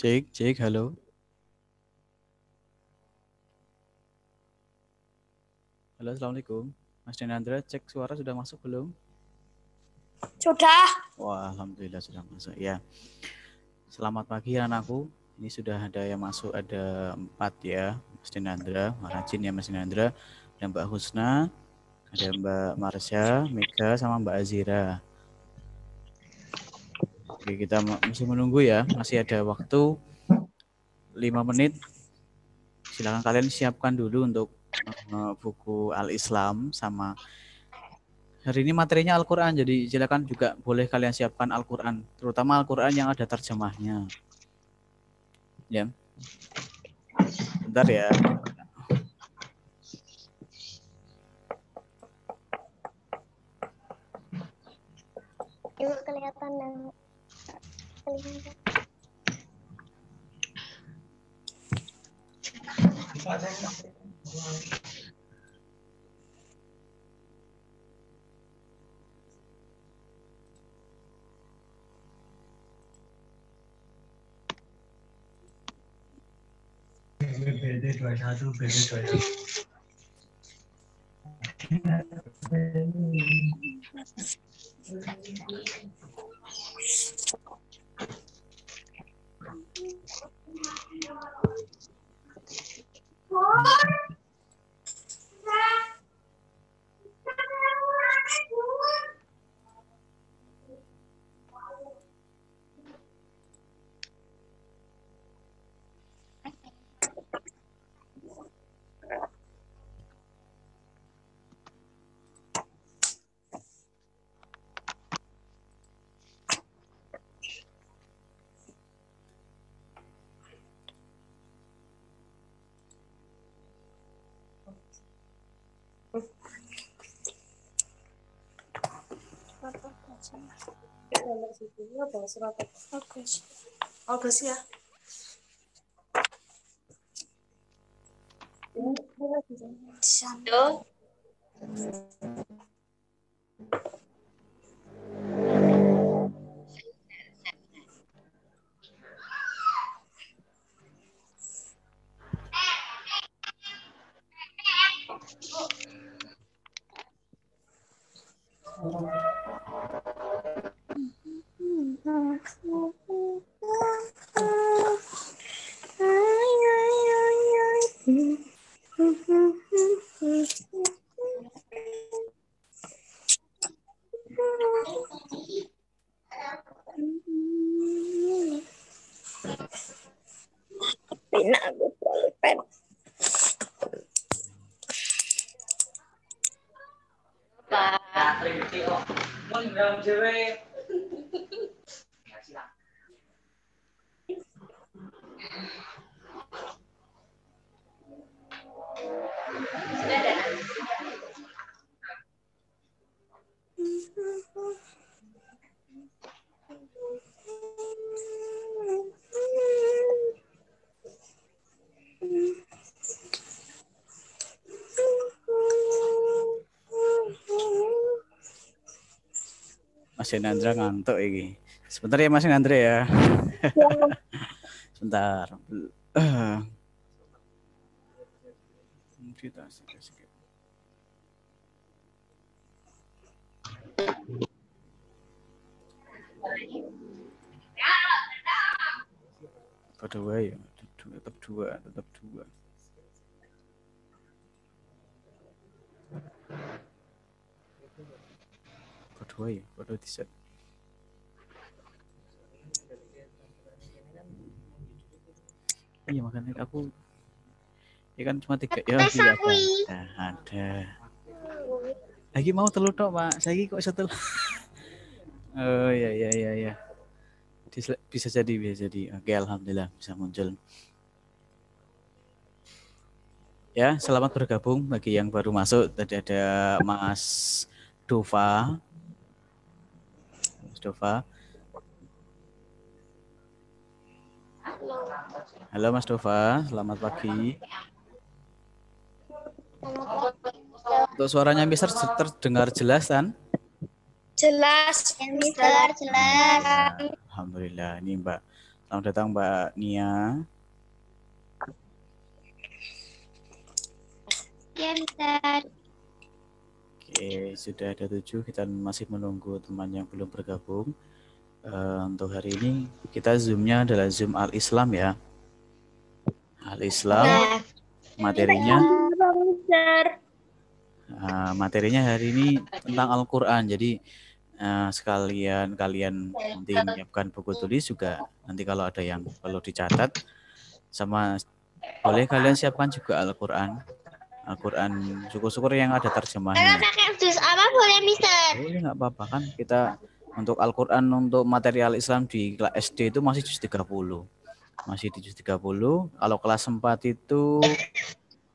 Cek, halo. Halo, assalamualaikum. Mas Denandra, cek suara sudah masuk belum? Sudah. Wah, alhamdulillah sudah masuk. Ya, selamat pagi anakku. Ini sudah ada yang masuk, ada 4 ya, Mas Denandra, Marajin ya Mas Denandra, ada Mbak Husna, ada Mbak Marsha, Mega, sama Mbak Azira. Oke, kita masih menunggu ya, masih ada waktu 5 menit. Silakan kalian siapkan dulu untuk buku Al-Islam sama hari ini materinya Al-Quran, jadi silakan juga boleh kalian siapkan Al-Quran, terutama Al-Quran yang ada terjemahnya. Ya, bentar ya. Ibu kelihatan dan kelihatan. BD 21, BD 21. August ya. Halo. Mas Denandra ngantuk ini. Sebentar ya Mas Denandra ya. Sebentar. Kita skip. Kedua ya, tetap dua. Kedua ya, kedua di set. Iya makanya aku ya kan cuma 3 ya ada. Lagi mau telur tok Pak, saya kok setel. Oh ya. Bisa jadi. Oke, alhamdulillah bisa muncul. Ya, selamat bergabung bagi yang baru masuk. Tadi ada Mas Dova. Halo Mas Dova, selamat pagi. Untuk suaranya Mister terdengar jelas kan? Jelas, Mister, jelas. Alhamdulillah. Ini Mbak Selamat datang Mbak Nia. Ya, Mister. Oke, sudah ada 7. Kita masih menunggu teman yang belum bergabung. Untuk hari ini kita Zoom-nya adalah Zoom Al-Islam ya. Al-Islam materinya materinya hari ini tentang Al-Quran. Jadi sekalian kalian nanti menyiapkan buku tulis juga. Nanti kalau ada yang perlu dicatat sama boleh kalian siapkan juga Al-Quran. Al-Quran syukur-syukur yang ada terjemahnya. Pakai jus apa boleh, Mister? Boleh, nggak apa-apa kan. Kita untuk Al-Quran untuk material Islam di kelas SD itu masih juz 30. Masih di juz 30. Kalau kelas 4 itu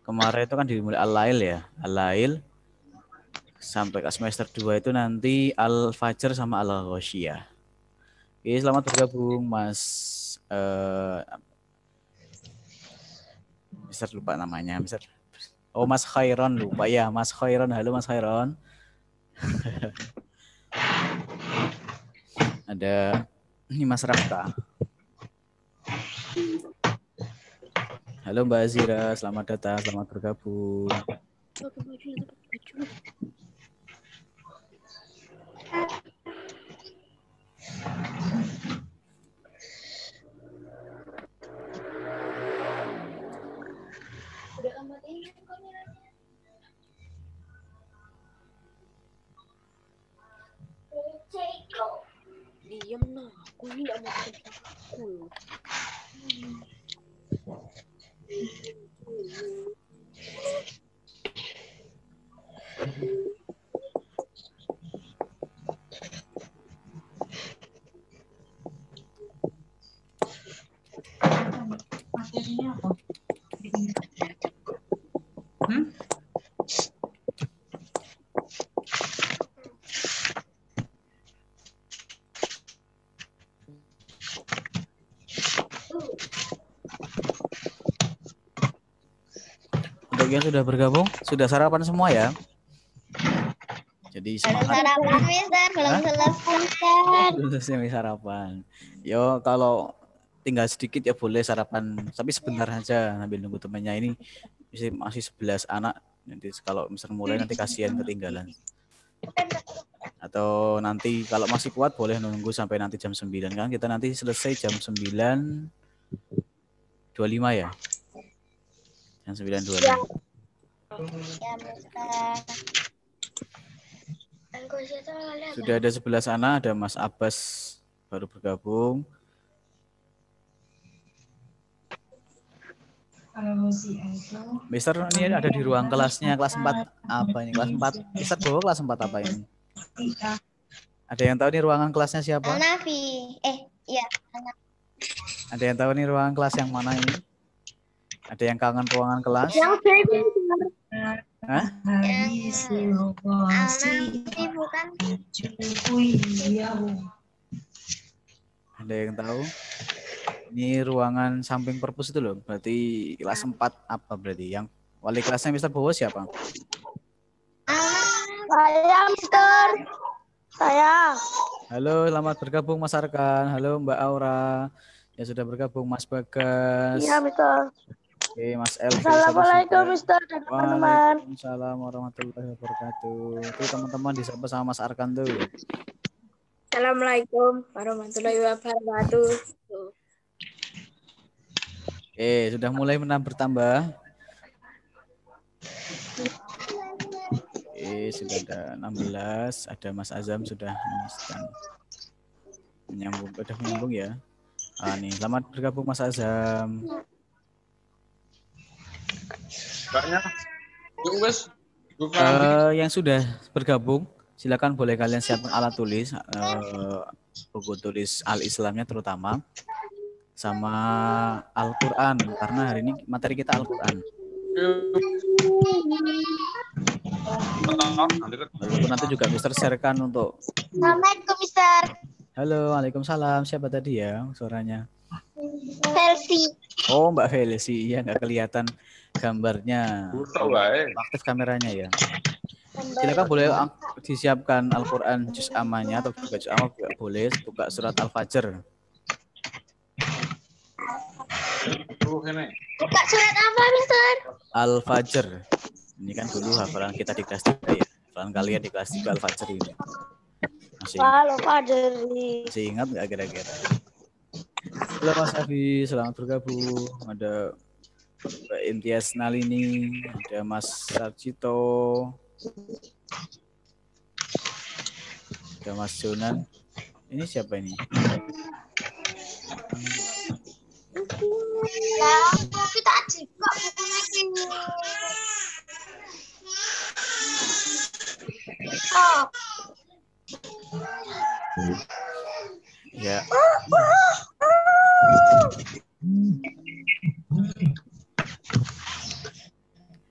kemarin itu kan dimulai Al-Lail ya. Al-Lail sampai ke semester 2 itu nanti Al-Fajr sama Al-Ghasyiyah. Oke, selamat bergabung Mas Mister lupa namanya, Mister. Oh, Mas Khairon lupa ya, Mas Khairon. Halo Mas Khairon. Ada ini Mas Rafka. Halo Mbak Azira, selamat datang, selamat bergabung. Diam nah, aku ini nggak mau aku. Materinya apa? Untuk yang sudah bergabung, sudah sarapan semua ya? Jadi semangat. Sarapan, Mister. Belum selesai, Mister. Belum selesai sarapan. Yo, kalau tinggal sedikit ya boleh sarapan, tapi sebentar aja sambil nunggu temannya ini masih 11 anak. Nanti kalau misalnya mulai nanti kasihan ketinggalan. Atau nanti kalau masih kuat boleh nunggu sampai nanti jam 9 kan. Kita nanti selesai jam 9.25 ya. Jam 9.25. Ya, Mister. Sudah ada 11 anak, ada Mas Abbas baru bergabung. Mister ini ada di ruang kelasnya kelas 4 apa ini? Kelas 4. Mister bawa kelas 4 apa ini? Ada yang tahu nih ruangan kelasnya siapa? Nafi. Iya. Ada yang tahu nih ruangan kelas yang mana ini? Ada yang kangen ruangan kelas? Yang baby. Hah? Nafi bukan. Ada yang tahu? Ini ruangan samping perpus itu loh. Berarti kelas 4 apa berarti? Yang wali kelasnya Mister Bowo siapa? Saya, Mister. Saya. Halo, selamat bergabung Mas Arkan. Halo Mbak Aura. Ya sudah bergabung Mas Bagas. Iya, Mister. Oke, Mas Elvi. Assalamualaikum, Mister dan teman-teman. Waalaikumsalam warahmatullahi wabarakatuh. Itu teman-teman disapa sama Mas Arkan tuh. Assalamualaikum warahmatullahi wabarakatuh. Sudah mulai bertambah. Sudah ada 16. Ada Mas Azam sudah menyambung ya. Nih, selamat bergabung Mas Azam. Yang sudah bergabung, silakan boleh kalian siapkan alat tulis, buku tulis Al-Islamnya terutama, sama Al-Quran, karena hari ini materi kita Al-Quran. Nanti juga Mister sharekan untuk. Assalamualaikum, Mister. Halo, waalaikumsalam. Siapa tadi ya suaranya? Versi. Oh, Mbak Felsi. Iya, nggak kelihatan gambarnya. Aktif kameranya ya. Silakan boleh disiapkan Al-Quran juz amanya atau buka juz amma juga boleh, buka surat Al-Fajr. Buka surat apa, Mister? Al-Fajr. Ini kan dulu hafalan kita di kelas 3 ya. Hafalan kalian di kelas 3 Al-Fajr ini. Halo, Fajri. Masih ingat nggak kira-kira? Halo Mas Afi, selamat bergabung. Ada Mbak Intias Nalini, ada Mas Sarjito, ada Mas Jonan. Ini siapa ini? Ya, kita juga bukunya gini. Oh. Ya.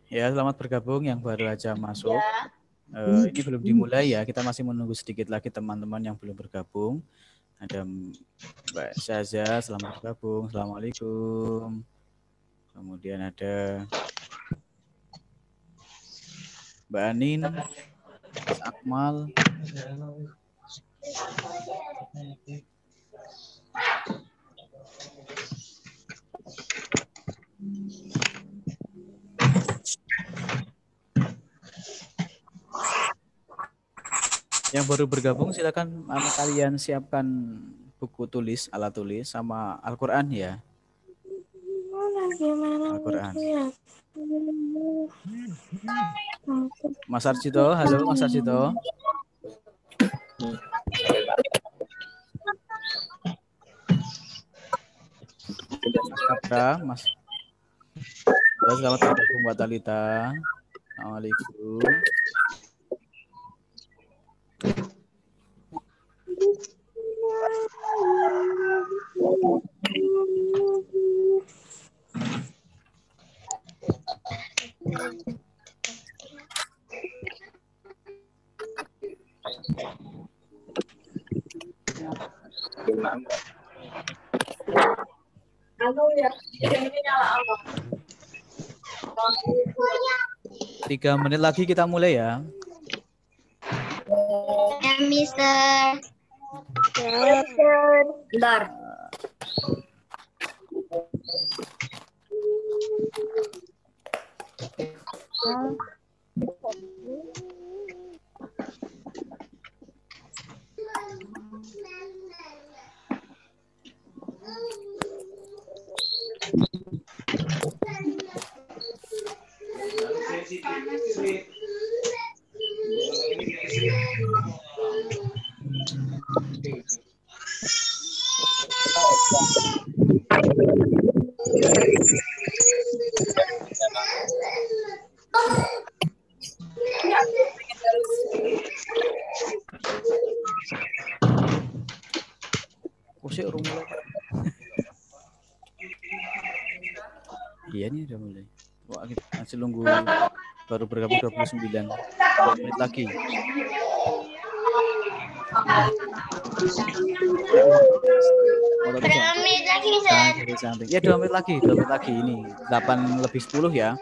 Ya, selamat bergabung yang baru aja masuk. Ini belum dimulai ya, kita masih menunggu sedikit lagi teman-teman yang belum bergabung. Ada Mbak Syaza, selamat bergabung. Assalamualaikum. Kemudian ada Mbak Anin, Mas Akmal. Yang baru bergabung silakan kalian siapkan buku tulis, alat tulis sama Al-Qur'an ya. Al-Qur'an. Mas Arjito, halo Mas Arjito. Mas Kapra, Mas. Halo, selamat bergabung Mbak Talita. Assalamualaikum. Tiga menit lagi kita mulai ya. Ya, Mister. Ya, Mister. Bentar. Kusik urung mulai. Iya nih udah mulai. Wah, kita masih nunggu baru bergabung 29 menit lagi. Berapa menit lagi, Mister? Ya 2 menit lagi, 2 menit lagi ini 8:10 ya.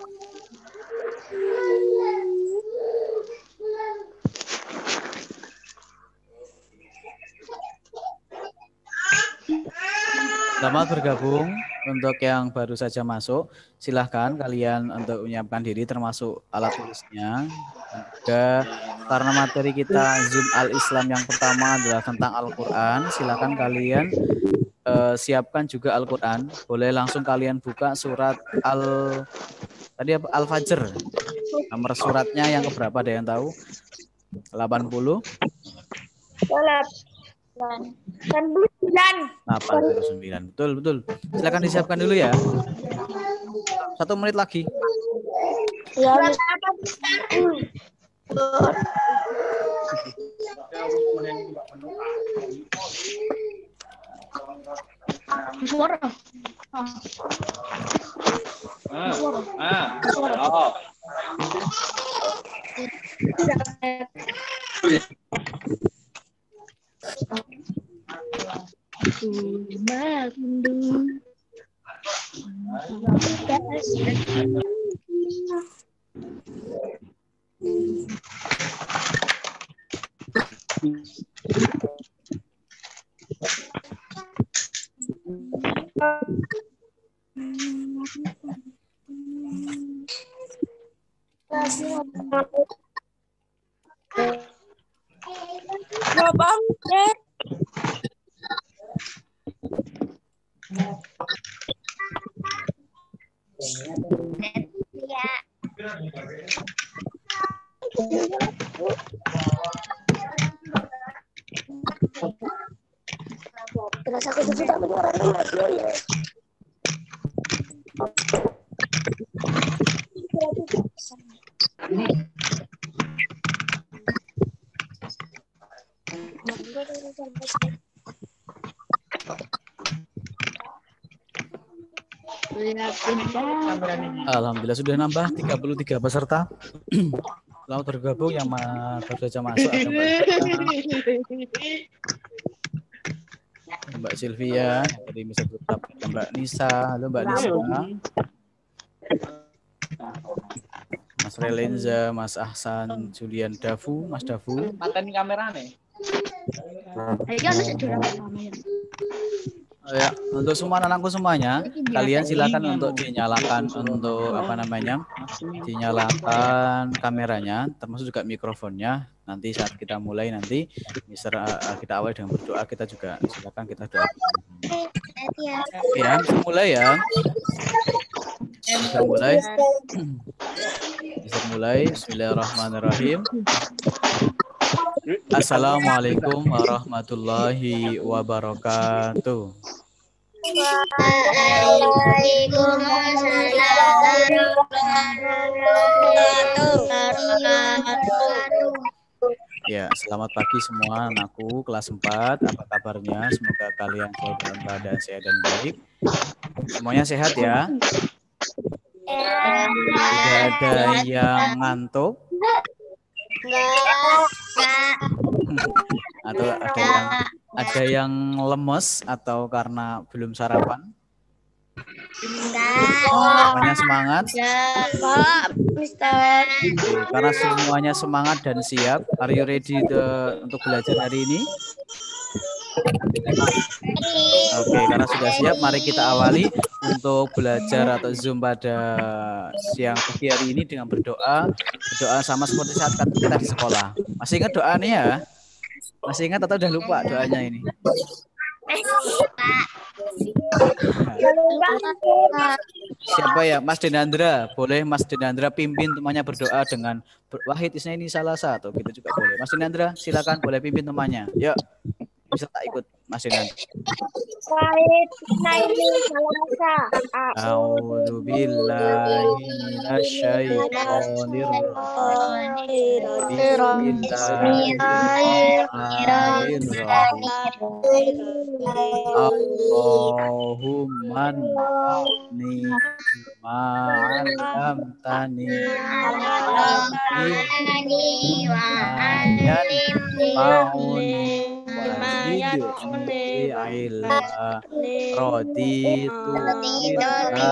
Selamat bergabung. Untuk yang baru saja masuk, silahkan kalian untuk menyiapkan diri termasuk alat tulisnya. Dan juga karena materi kita Zoom Al-Islam yang pertama adalah tentang Al-Quran, silahkan kalian siapkan juga Al-Quran. Boleh langsung kalian buka surat Al-Fajr. Nomor suratnya yang keberapa, ada yang tahu? 80? 89. Betul. Silakan disiapkan dulu ya. 1 menit lagi. Ya, Mister. Suara. Berapa menit? Ya. Terus aku tuh tak mendengar. Alhamdulillah sudah nambah 33 peserta. Selamat bergabung yang baru saja masuk, ada Mbak Sylvia, yang tadi bisa tetap, ada Mbak Nisa, halo Mbak Nisa, Mas Relenza, Mas Ahsan, Julian Davu, Mas Davu. Maten kamerane. Ya, untuk semua anakku semuanya, kalian silakan untuk dinyalakan untuk apa namanya, dinyalakan kameranya, termasuk juga mikrofonnya. Nanti saat kita mulai nanti, kita awali dengan berdoa, kita juga silakan kita doa. Ya, bisa mulai ya. Bisa mulai. Bisa mulai. Bismillahirrahmanirrahim. Assalamualaikum warahmatullahi wabarakatuh. Ya, selamat pagi semua anakku kelas 4. Apa kabarnya? Semoga kalian selalu dalam keadaan sehat dan baik. Semuanya sehat ya? Tidak ada yang ngantuk? Atau ada yang lemes atau karena belum sarapan? Semuanya semangat? Mister. Karena semuanya semangat dan siap, are you ready untuk belajar hari ini? Oke, karena sudah siap, mari kita awali untuk belajar atau Zoom pada siang pagi hari ini dengan berdoa. Berdoa sama seperti saat kita di sekolah. Masih ingat doanya ya? Masih ingat atau udah lupa doanya ini? Siapa ya? Mas Denandra. Boleh Mas Denandra pimpin temannya berdoa dengan Wahid Isna ini salah satu. Gitu juga boleh. Mas Denandra silakan boleh pimpin temannya. Yuk. Bisa tak ikut Mas Denandra? Wahid Isna ini salah satu. A'udzu billahi minasyaitonir Allahumma ni ma'alamtani wazidni ilma raditu billahi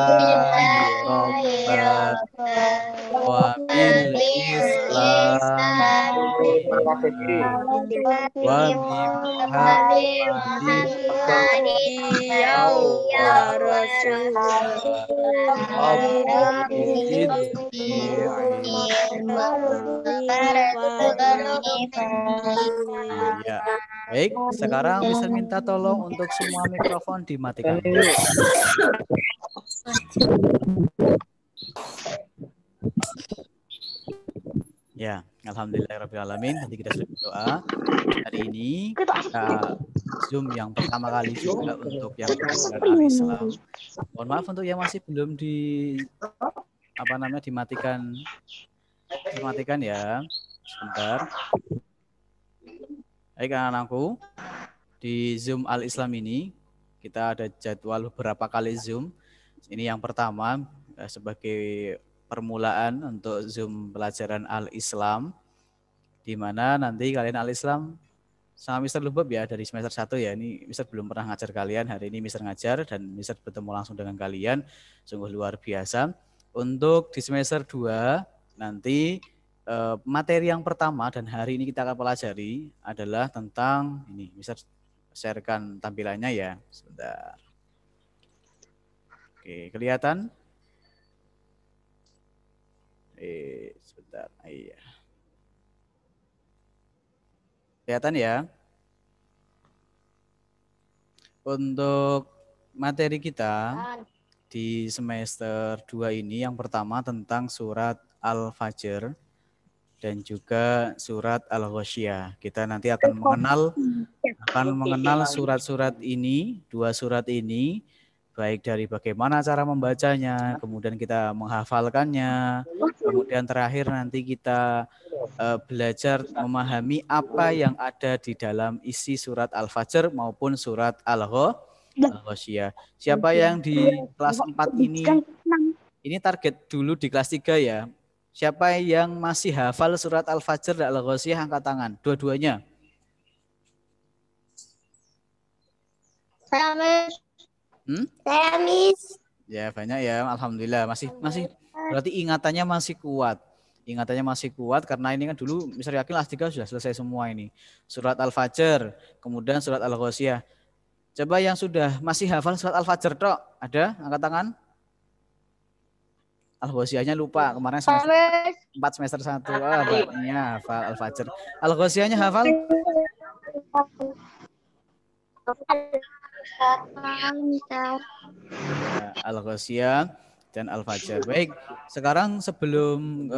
rabban wa bil islam wa bi Ya, baik. Sekarang bisa minta tolong untuk semua mikrofon dimatikan. Ya, alhamdulillahirrahmanirrahim. Nanti kita sudah berdoa. Hari ini kita Zoom yang pertama kali juga untuk yang pelajaran Al-Islam. Mohon maaf untuk yang masih belum dimatikan. Dimatikan ya. Sebentar. Baik anak-anakku, di Zoom Al-Islam ini kita ada jadwal beberapa kali Zoom. Ini yang pertama sebagai permulaan untuk Zoom pelajaran Al-Islam, di mana nanti kalian Al-Islam sama Mr. Lubab ya dari semester 1 ya. Ini Mr. belum pernah ngajar kalian, hari ini Mr. ngajar dan Mr. bertemu langsung dengan kalian. Sungguh luar biasa. Untuk di semester 2 nanti materi yang pertama dan hari ini kita akan pelajari adalah tentang ini. Bisa sharekan tampilannya ya, sebentar. Oke, kelihatan Sebentar. Iya. Kelihatan ya? Untuk materi kita di semester 2 ini yang pertama tentang surat Al-Fajr dan juga surat Al-Ghasyiyah. Kita nanti akan mengenal surat-surat ini, dua surat ini, baik dari bagaimana cara membacanya, kemudian kita menghafalkannya, kemudian terakhir nanti kita belajar memahami apa yang ada di dalam isi surat Al-Fajr maupun surat Al-Ghasyiyah. Siapa yang di kelas 4 ini target dulu di kelas 3 ya. Siapa yang masih hafal surat Al-Fajr dan Al-Ghasyiyah angkat tangan, dua-duanya. Saya Miss. Ya, banyak ya. Alhamdulillah masih berarti ingatannya masih kuat. Ingatannya masih kuat karena ini kan dulu Mister Yakin kelas 3 sudah selesai semua ini. Surat Al-Fajr, kemudian surat Al-Ghasyiyah. Coba yang sudah masih hafal surat Al-Fajr, Tok. Ada? Angkat tangan. Al-Ghasyiyahnya lupa. Kemarin semester 4 semester 1. Ah, banyak hafal Al-Fajr. Al-Ghasyiyahnya hafal? Al-Ghasyiyah dan Al-Fajr. Baik, sekarang sebelum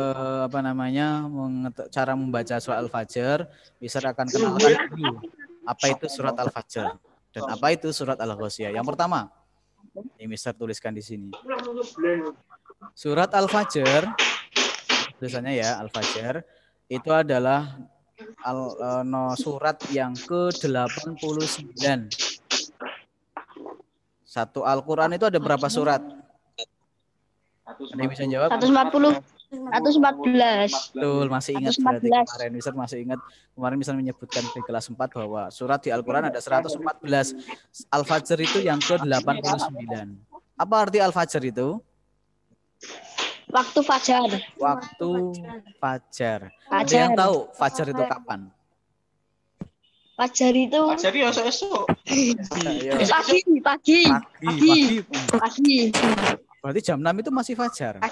cara membaca surat Al-Fajr, bisa akan kenalkan dulu apa itu surat Al-Fajr dan apa itu surat Al-Ghasyiyah. Yang pertama, ini Mister tuliskan di sini. Surat Al-Fajr, tulisannya ya Al-Fajr, itu adalah surat yang ke-89. Satu Al-Quran itu ada berapa surat? Ada yang bisa jawab? 114. Betul, masih ingat berarti kemarin Mister masih ingat. Kemarin Mister menyebutkan di kelas 4 bahwa surat di Al-Quran ada 114. Al-Fajr itu yang ke-89. Apa arti Al-Fajr itu? Waktu fajar. Waktu fajar. Ada yang tahu fajar itu kapan? Fajar itu esok. Pagi. Berarti jam 6 itu masih fajar.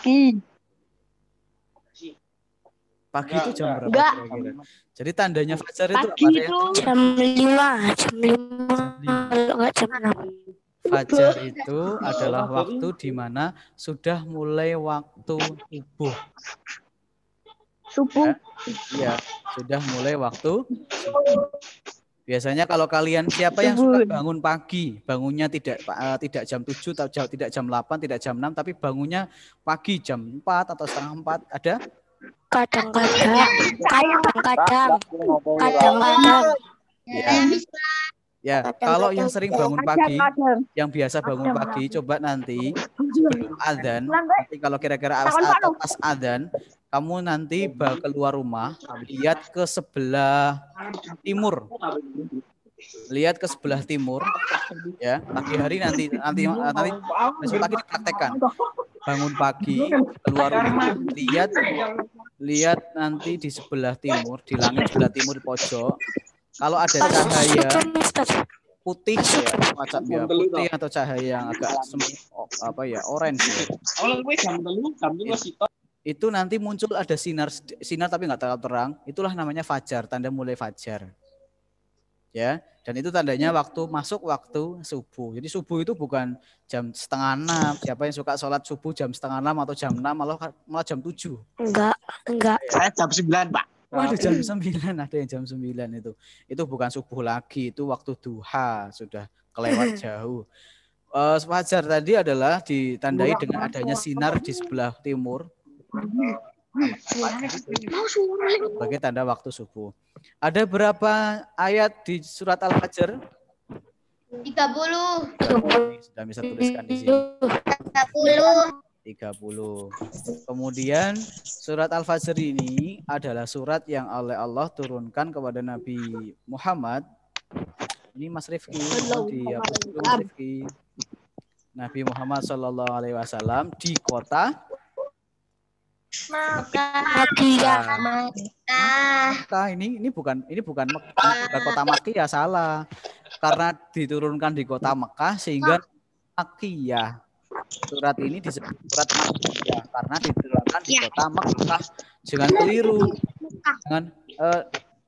Pagi itu jam berapa kira-kira? Jadi tandanya fajar itu Pagi apa? itu jam 5. Kalau enggak jam 6. Fajar itu adalah waktu di mana sudah mulai waktu subuh. Ya, sudah mulai waktu subuh. Biasanya kalau kalian siapa yang suka bangun pagi, bangunnya tidak jam 7 atau tidak jam 8, tidak jam 6, tapi bangunnya pagi jam 4 atau setengah 4, ada? Kadang-kadang. Ya, kalau yang sering bangun pagi, yang biasa bangun pagi, coba nanti sebelum adzan, nanti kalau kira-kira pas adzan, kamu nanti keluar rumah, lihat ke sebelah timur. Lihat ke sebelah timur, ya. Pagi hari nanti besok pagi dipraktekkan. Bangun pagi, keluar rumah, lihat nanti di sebelah timur, di langit sebelah timur di pojok. Kalau ada cahaya putih ya, macam ya putih atau cahaya yang agak orange ya. Itu nanti muncul ada sinar tapi nggak terlalu terang. Itulah namanya fajar, tanda mulai fajar. Ya, dan itu tandanya masuk waktu subuh. Jadi subuh itu bukan jam setengah 6. Siapa yang suka sholat subuh jam setengah 6 atau jam 6 malah jam 7? Enggak. Saya jam 9, Pak. Waduh, jam 9 ada yang jam 9 itu. Itu bukan subuh lagi, itu waktu duha, sudah kelewat jauh. Fajar tadi adalah ditandai dengan adanya sinar di sebelah timur. Sebagai tanda waktu subuh. Ada berapa ayat di surat Al-Fajr? 30. Sudah bisa tuliskan di sini. 30. Kemudian surat Al-Fajr ini adalah surat yang oleh Allah turunkan kepada Nabi Muhammad. Ini Mas Rifki, Mas Rifki. Nabi Muhammad SAW di kota Makkah. Ini bukan kota Makkiyah, salah. Karena diturunkan di kota Makkah sehingga Makkiyah. surat ini disebut surat Makkiyah karena diturunkan di kota Makkah. Jangan keliru. Jangan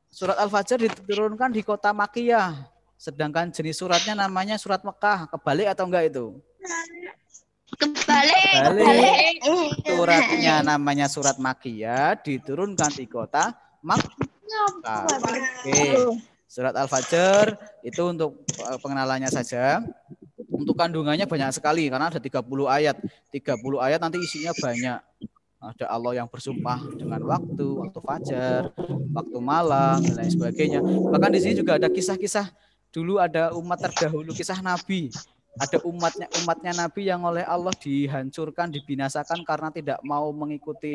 surat Al-Fajr diturunkan di kota Makkiyah. Sedangkan jenis suratnya namanya surat Mekah. Kebalik atau enggak itu? Kebalik. Suratnya namanya surat Makkiyah, diturunkan di kota Makkah. Oke. Surat Al-Fajr itu untuk pengenalannya saja. Untuk kandungannya banyak sekali karena ada 30 ayat. 30 ayat nanti isinya banyak. Ada Allah yang bersumpah dengan waktu fajar, waktu malam, dan lain sebagainya. Bahkan di sini juga ada kisah-kisah. Dulu ada umat terdahulu, kisah Nabi. Ada umatnya Nabi yang oleh Allah dihancurkan, dibinasakan karena tidak mau mengikuti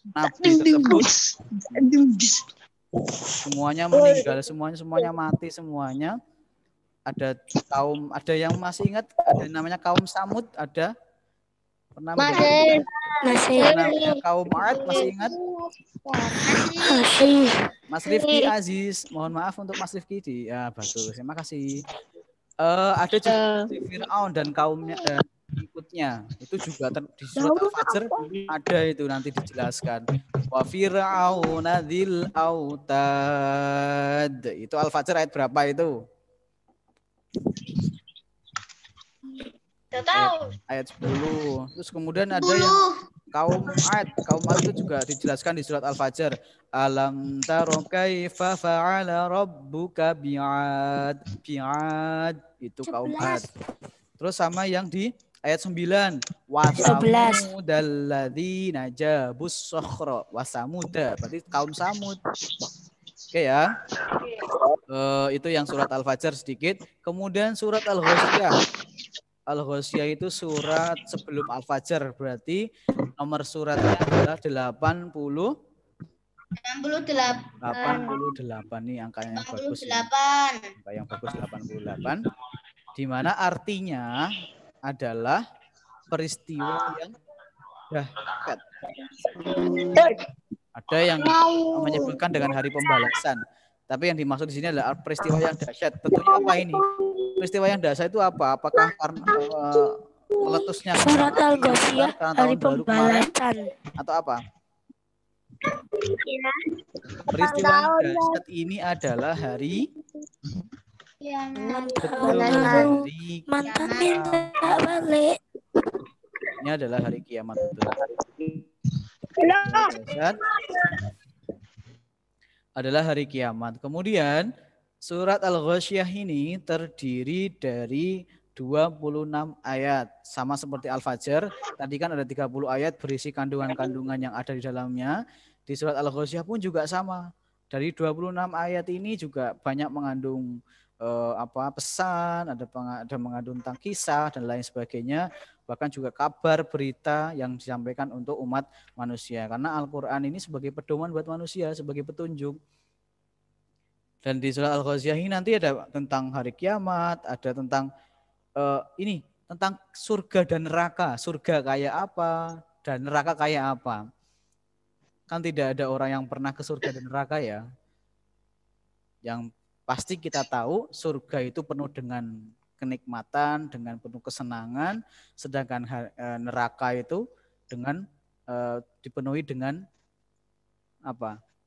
Nabi tersebut. Semuanya meninggal, semuanya mati semuanya. Ada yang masih ingat, ada namanya kaum Samud, ada pernah Masih. namanya kaum Ad, masih ingat? Masih. Mas Rifki Aziz, mohon maaf untuk Mas Rifki ya bagus, terima kasih. Ada juga Fir'aun dan kaumnya ikutnya, itu juga di surat Al-Fajr ada itu nanti dijelaskan. Wa Fir'auna dzil autad. Itu Al-Fajr ayat berapa itu? Ayat 10. Terus kemudian ada yang kaum Ad itu juga dijelaskan di surat Al-Fajr. Alam taro kaifa fa'ala rabbuka bi'ad. Itu kaum Ad. Terus sama yang di ayat 9. Wasamudalladzina jabus sokhra. Wasamuda. Berarti kaum Samud. Oke ya. Itu yang surat Al-Fajr sedikit. Kemudian surat Al-Ghasyiyah. Al-Ghasyiyah itu surat sebelum Al-Fajr, berarti nomor suratnya adalah 88 nih angkanya yang bagus. Angka yang bagus 88. Di mana artinya adalah peristiwa yang dahsyat. Ada yang menyebutkan dengan hari pembalasan. Tapi yang dimaksud di sini adalah peristiwa yang dahsyat. Tentunya apa ini? Peristiwa yang dahsyat itu apa? Apakah karena meletusnya Surat Al-Ghasyiyah hari pembalasan atau apa? Peristiwa yang dahsyat ini adalah hari balik. Ini adalah hari kiamat. Adalah hari kiamat. Kemudian surat Al-Ghasyiyah ini terdiri dari 26 ayat. Sama seperti Al-Fajr. Tadi kan ada 30 ayat berisi kandungan-kandungan yang ada di dalamnya. Di surat Al-Ghasyiyah pun juga sama. Dari 26 ayat ini juga banyak mengandung pesan, ada mengandung tentang kisah dan lain sebagainya. Bahkan juga kabar, berita yang disampaikan untuk umat manusia. Karena Al-Quran ini sebagai pedoman buat manusia, sebagai petunjuk. Dan di surat Al-Ghasyiyah ini nanti ada tentang hari kiamat, ada tentang tentang surga dan neraka. Surga kayak apa dan neraka kayak apa. Kan tidak ada orang yang pernah ke surga dan neraka ya. Yang pasti kita tahu surga itu penuh dengan kenikmatan, dengan penuh kesenangan, sedangkan neraka itu dengan dipenuhi dengan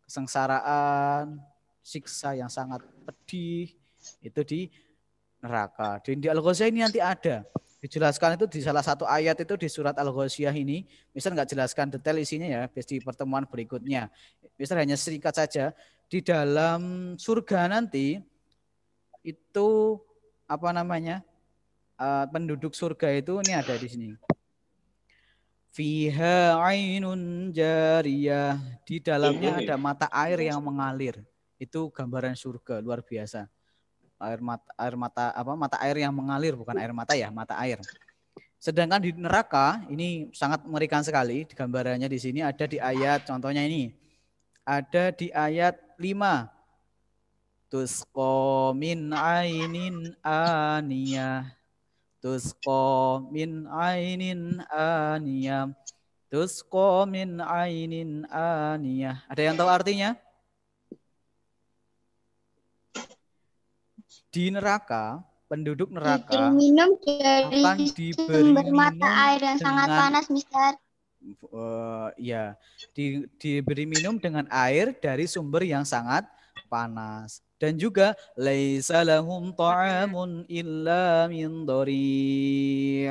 kesengsaraan, siksa yang sangat pedih, itu di neraka. Di Al-Ghasyiyah ini nanti ada dijelaskan itu di salah satu ayat itu di surat Al-Ghasyiyah ini. Misal nggak jelaskan detail isinya ya, di pertemuan berikutnya. Misal hanya singkat saja, di dalam surga nanti itu penduduk surga itu ini ada di sini. Fiha ainun jariyah, di dalamnya ada mata air yang mengalir. Itu gambaran surga luar biasa. Mata air yang mengalir, bukan air mata ya, mata air. Sedangkan di neraka ini sangat mengerikan sekali. Gambarannya di sini ada di ayat, contohnya ini. Ada di ayat 5. Tusqa min ainin aniyah. Tusqa min ainin aniyah. Tusqa min ainin aniyah. Ada yang tahu artinya? Di neraka penduduk neraka minum dari akan diberi sumber mata minum air yang sangat dengan panas, Mister. diberi minum dengan air dari sumber yang sangat panas. Dan juga laisa lahum ta'amun illa min dhari'.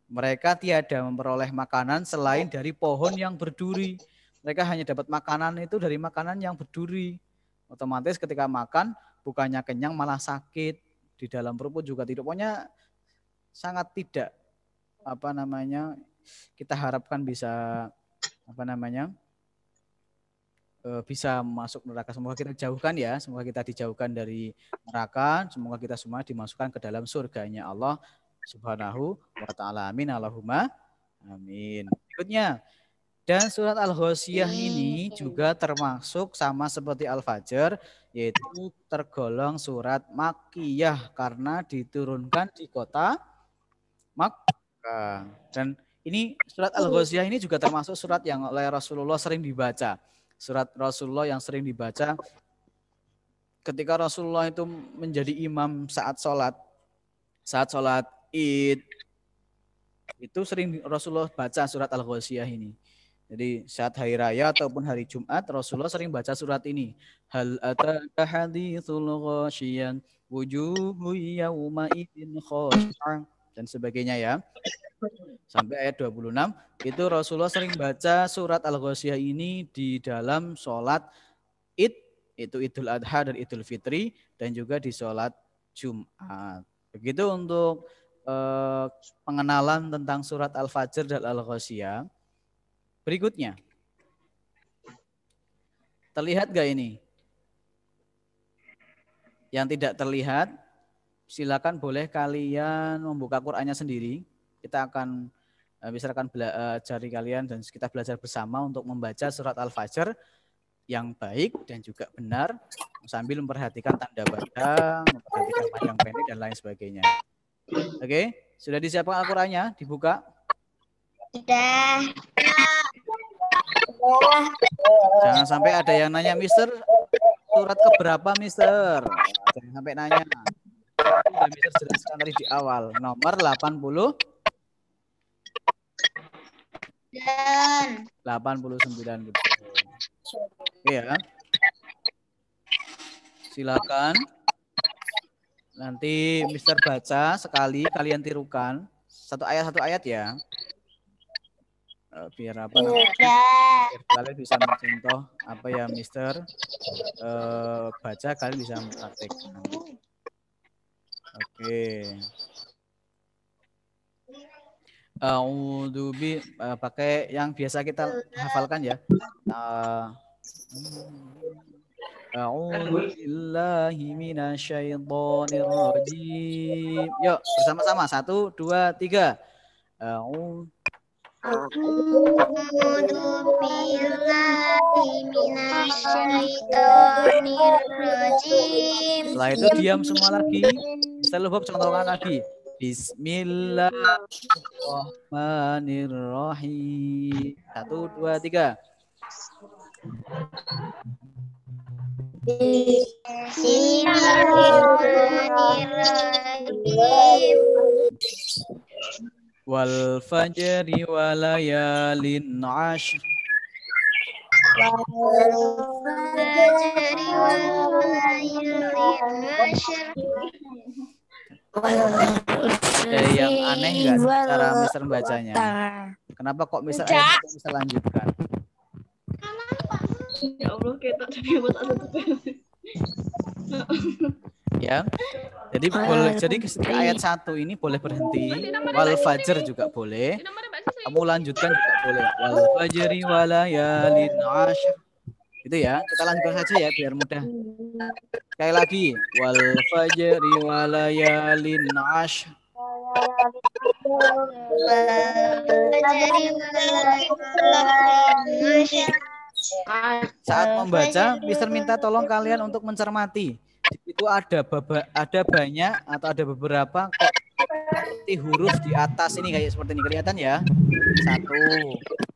Mereka tiada memperoleh makanan selain dari pohon yang berduri. Mereka hanya dapat makanan itu dari makanan yang berduri. Otomatis ketika makan bukannya kenyang malah sakit. Di dalam perut juga tidak. Pokoknya sangat tidak kita harapkan bisa bisa masuk neraka. Semoga kita jauhkan ya, semoga kita dijauhkan dari neraka, semoga kita semua dimasukkan ke dalam surganya Allah Subhanahu wa ta'ala. Amin Allahumma amin. Berikutnya, dan surat Al-Ghasyiyah ini juga termasuk sama seperti Al-Fajr, yaitu tergolong surat Makkiyah karena diturunkan di kota Makkah. Dan ini surat Al-Ghasyiyah ini juga termasuk surat yang oleh Rasulullah sering dibaca. Surat Rasulullah yang sering dibaca ketika Rasulullah itu menjadi imam saat sholat Id, itu sering Rasulullah baca surat Al-Ghasyiyah ini. Jadi saat hari raya ataupun hari Jumat Rasulullah sering baca surat ini. Hal ataka haditsul ghasyiyah wujuhu yawma idzin khashi'ah dan sebagainya ya. Sampai ayat 26 itu Rasulullah sering baca surat Al-Ghasyiyah ini di dalam sholat Id, itu Idul Adha dan Idul Fitri, dan juga di sholat Jumat. Begitu untuk pengenalan tentang surat Al-Fajr dan Al-Ghasyiyah. Berikutnya, terlihat gak ini? Yang tidak terlihat, silakan boleh kalian membuka Qur'annya sendiri. Kita akan cari kalian dan kita belajar bersama untuk membaca surat Al-Fajr yang baik dan juga benar, sambil memperhatikan tanda baca, memperhatikan panjang pendek dan lain sebagainya. Oke, sudah disiapkan Al-Qur'annya? Dibuka? Sudah. Jangan sampai ada yang nanya, Mister, surat keberapa, Mister? Jangan sampai nanya. Sudah Mister jelaskan tadi di awal. Nomor 89. Oke ya. Silakan. Nanti Mister baca sekali, kalian tirukan satu ayat ya. Biar biar kalian bisa mencontoh apa ya Mister baca, kalian bisa mempraktekkan. Oke. Pakai yang biasa kita hafalkan ya. A'udzu billahi minasyaitonir rajim. Yuk, bersama-sama. 1, 2, 3. A'udzu billahi minasyaitonir rajim. Setelah itu diam semua lagi. Misalnya Bob contohkan lagi. Bismillahirrahmanirrahim. 1, 2, 3. Bismillahirrahmanirrahim. Wal fajri wa layalin 'ashr. Yang aneh nggak cara Mister membacanya? Kenapa kok Mister bisa lanjutkan? Ya Allah, kita tadi buat ya. Jadi ketika ayat 1 ini boleh berhenti. Wal fajr juga boleh. Kamu lanjutkan juga boleh. Wal fajri wa layalin 'ashr. Itu ya. Kita lanjutkan saja ya biar mudah. Sekali lagi. Wal fajri wa layalin 'ashr. Saat membaca, Mister minta tolong kalian untuk mencermati. Itu ada banyak atau ada beberapa huruf di atas ini kayak seperti ini, kelihatan ya? 1,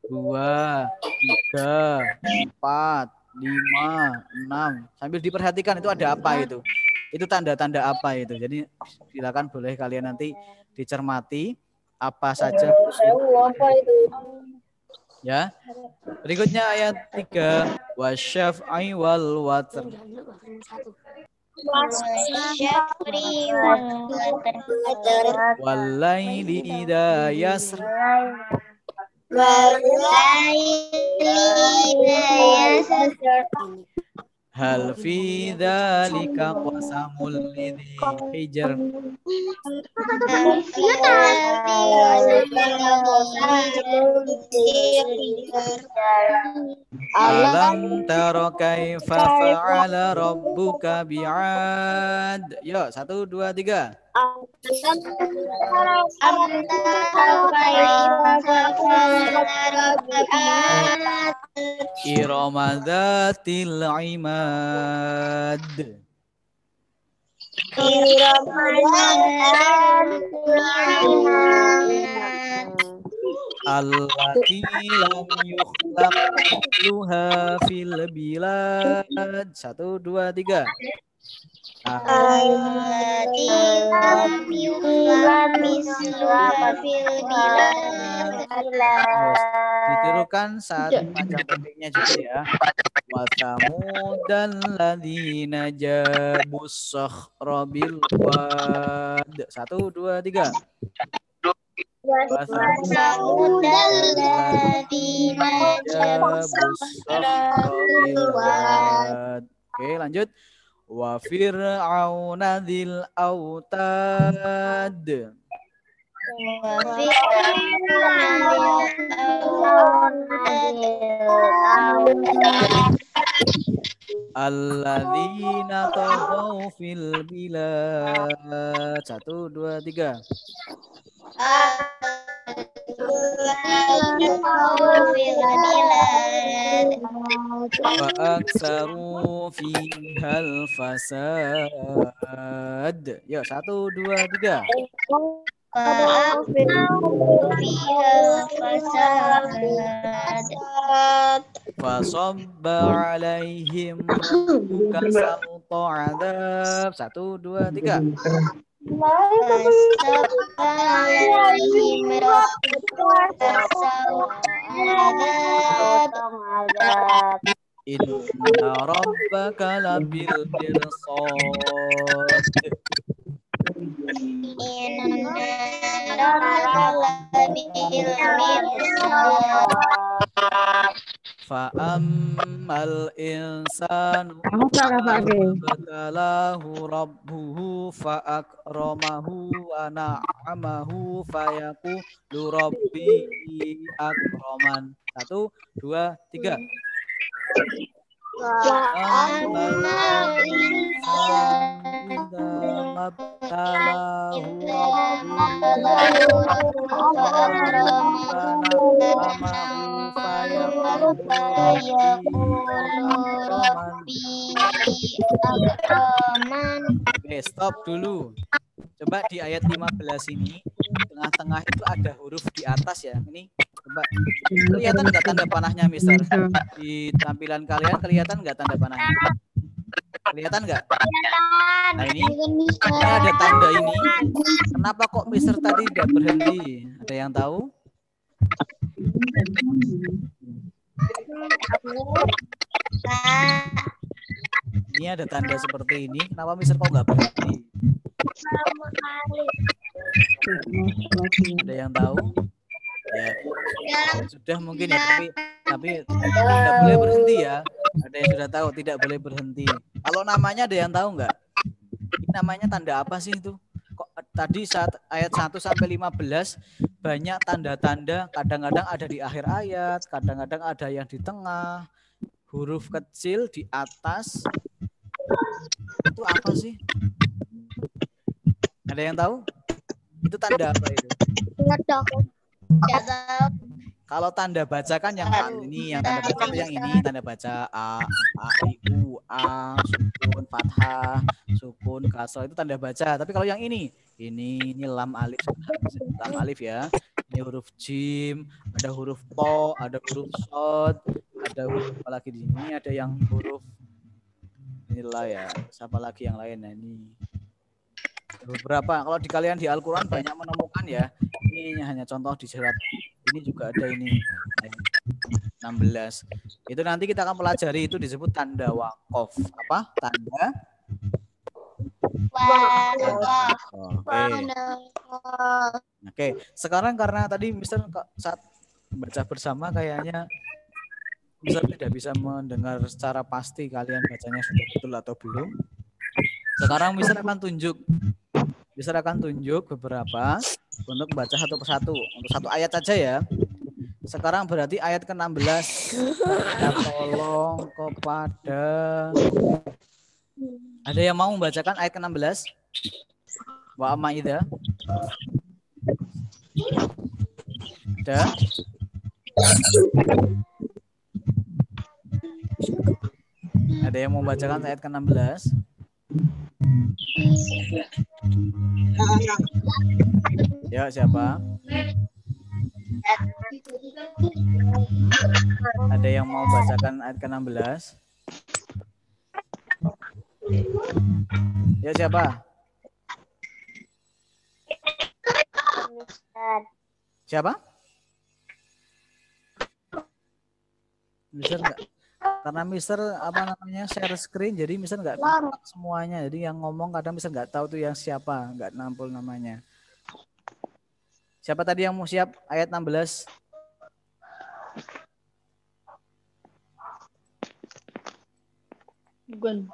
2, 3, 4, 5, 6. Sambil diperhatikan itu ada apa itu. Itu tanda-tanda apa itu? Jadi silakan boleh kalian nanti dicermati apa saja. Ya. Berikutnya ayat 3. Wasyaf'i wal watr. Walaili idza yasr. Hal fi dzalika qasamul lidzi hijr. Alam tara kaifa fa'ala rabbuka bi'ad. Yo, 1 2 3. Irama dzatil imad. Allati lam yukhlaq mithluha fil bilad. 1 2 3. Ditirukan saat macam pendeknya juga ya. Wa thamudal ladzina jabus sakhra bil wad. 1 2 3. Wa thamudal ladzina jabus sakhra bil wad. Oke, lanjut. Wa fir'auna dzil autad. Alladzina taghaw fil bilad. 1 2 3. Wa aktsaru fihal fasad. Yuk 1 2 3. Fasabba alaihim rabbuka sawta adzab. 1 2 3. Inna rabbaka labil mirsad. Fa'ammal insanu fabtalahu rabbuhu fa'akramahu wa na'amahu fayaqulu rabbi akraman. 1 2 3. Fa'ammal insanu fabtalahu Oke, stop dulu. Coba di ayat 15 ini, tengah-tengah itu ada huruf di atas ya. Ini coba kelihatan nggak tanda panahnya, Mister? Di tampilan kalian kelihatan nggak tanda panahnya? Kelihatan nggak? Nah ini ada tanda ini. Kenapa kok Mister tadi tidak berhenti? Ada yang tahu? Ini ada tanda seperti ini. Kenapa Mister kok nggak berhenti? Ada yang tahu? Ya, sudah mungkin ya, tapi tidak boleh berhenti ya. Ada yang sudah tahu tidak boleh berhenti. Kalau namanya ada yang tahu nggak? Ini namanya tanda apa sih itu? Kok tadi saat ayat 1 sampai 15 banyak tanda-tanda, kadang-kadang ada di akhir ayat, kadang-kadang ada yang di tengah, huruf kecil di atas. Itu apa sih? Ada yang tahu? Itu tanda apa itu? Kalau tanda baca kan yang ini, yang tanda baca itu yang ini, tanda baca A, I, U, A, sukun, fathah, sukun, kasrah itu tanda baca. Tapi kalau yang ini lam alif ya. Ini huruf jim, ada huruf to, ada huruf shod, ada huruf apa lagi di sini, ada yang huruf Bismillah ya. Siapa lagi yang lain? Nah, ini beberapa. Kalau di kalian di Al-Quran banyak menemukan ya. Ini hanya contoh di surat. Ini juga ada ini. 16. Itu nanti kita akan pelajari, itu disebut tanda wakof. Apa? Tanda Oke. Sekarang karena tadi Mister saat baca bersama kayaknya Mister tidak bisa mendengar secara pasti kalian bacanya sudah betul atau belum. Sekarang Mister akan tunjuk beberapa untuk baca satu persatu. Untuk satu ayat saja ya. Sekarang berarti ayat ke-16. Kita tolong kepada ada yang mau membacakan ayat ke-16? Wa amma idza? Ada? Ada yang mau membacakan ayat ke-16? Ya, siapa? Ada yang mau bacakan ayat ke-16? Ya, siapa? Siapa? Mister enggak? Karena Mister apa namanya share screen, jadi Mister enggak nampak semuanya. Jadi yang ngomong kadang Mister enggak tahu tuh yang siapa, enggak nampul namanya. Siapa tadi yang mau siap ayat 16? Bukan.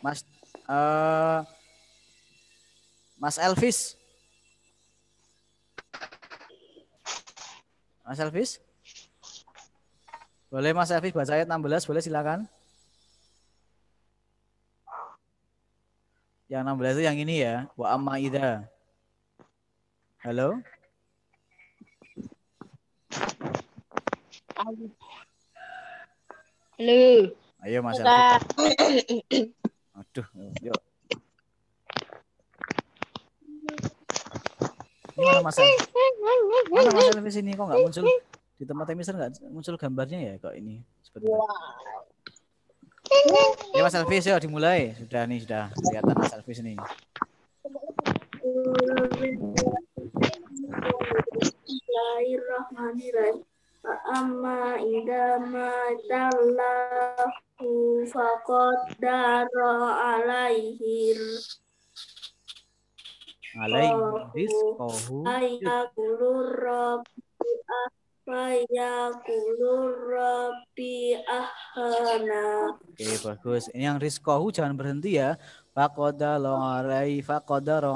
Mas Elvis. Mas Elvis? Boleh Mas Elvis baca ayat 16, boleh silakan. Yang 16 itu yang ini ya, wa amma idza. Halo? Halo. Ayo Mas Elvis. Aduh, yuk. Ini mana Mas Elvis? Mana Mas Elvis ini kok nggak muncul? Di tempat Mister nggak muncul gambarnya ya kok ini. Seperti itu. Ya Mas Elvis, yuk dimulai. Sudah nih, sudah kelihatan Mas Elvis ini. Bismillahirrahmanirrahim. Amma idza ma tallahu faqaddara alaihi rizqahu Rabbi ahana. Oke, bagus. Ini yang rizqahu jangan berhenti ya. Faqadara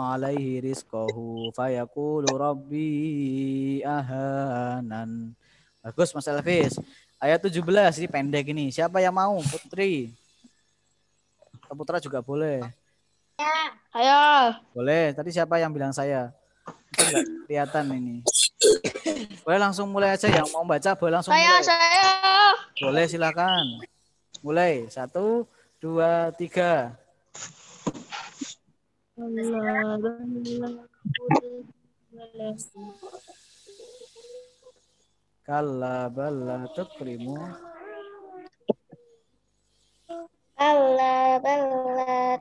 alaihi rizqahu fayaqulu rabbi ahanan. Bagus Mas Elvis. Ayat 17 ini pendek ini. Siapa yang mau? Putri. Putra juga boleh. Ayo. Boleh. Tadi siapa yang bilang saya? Enggak kelihatan ini. Boleh langsung mulai aja, yang mau baca boleh langsung mulai. Saya. Boleh silakan. Mulai. 1, 2, 3. Kalla balla tukrimu. Kalla balla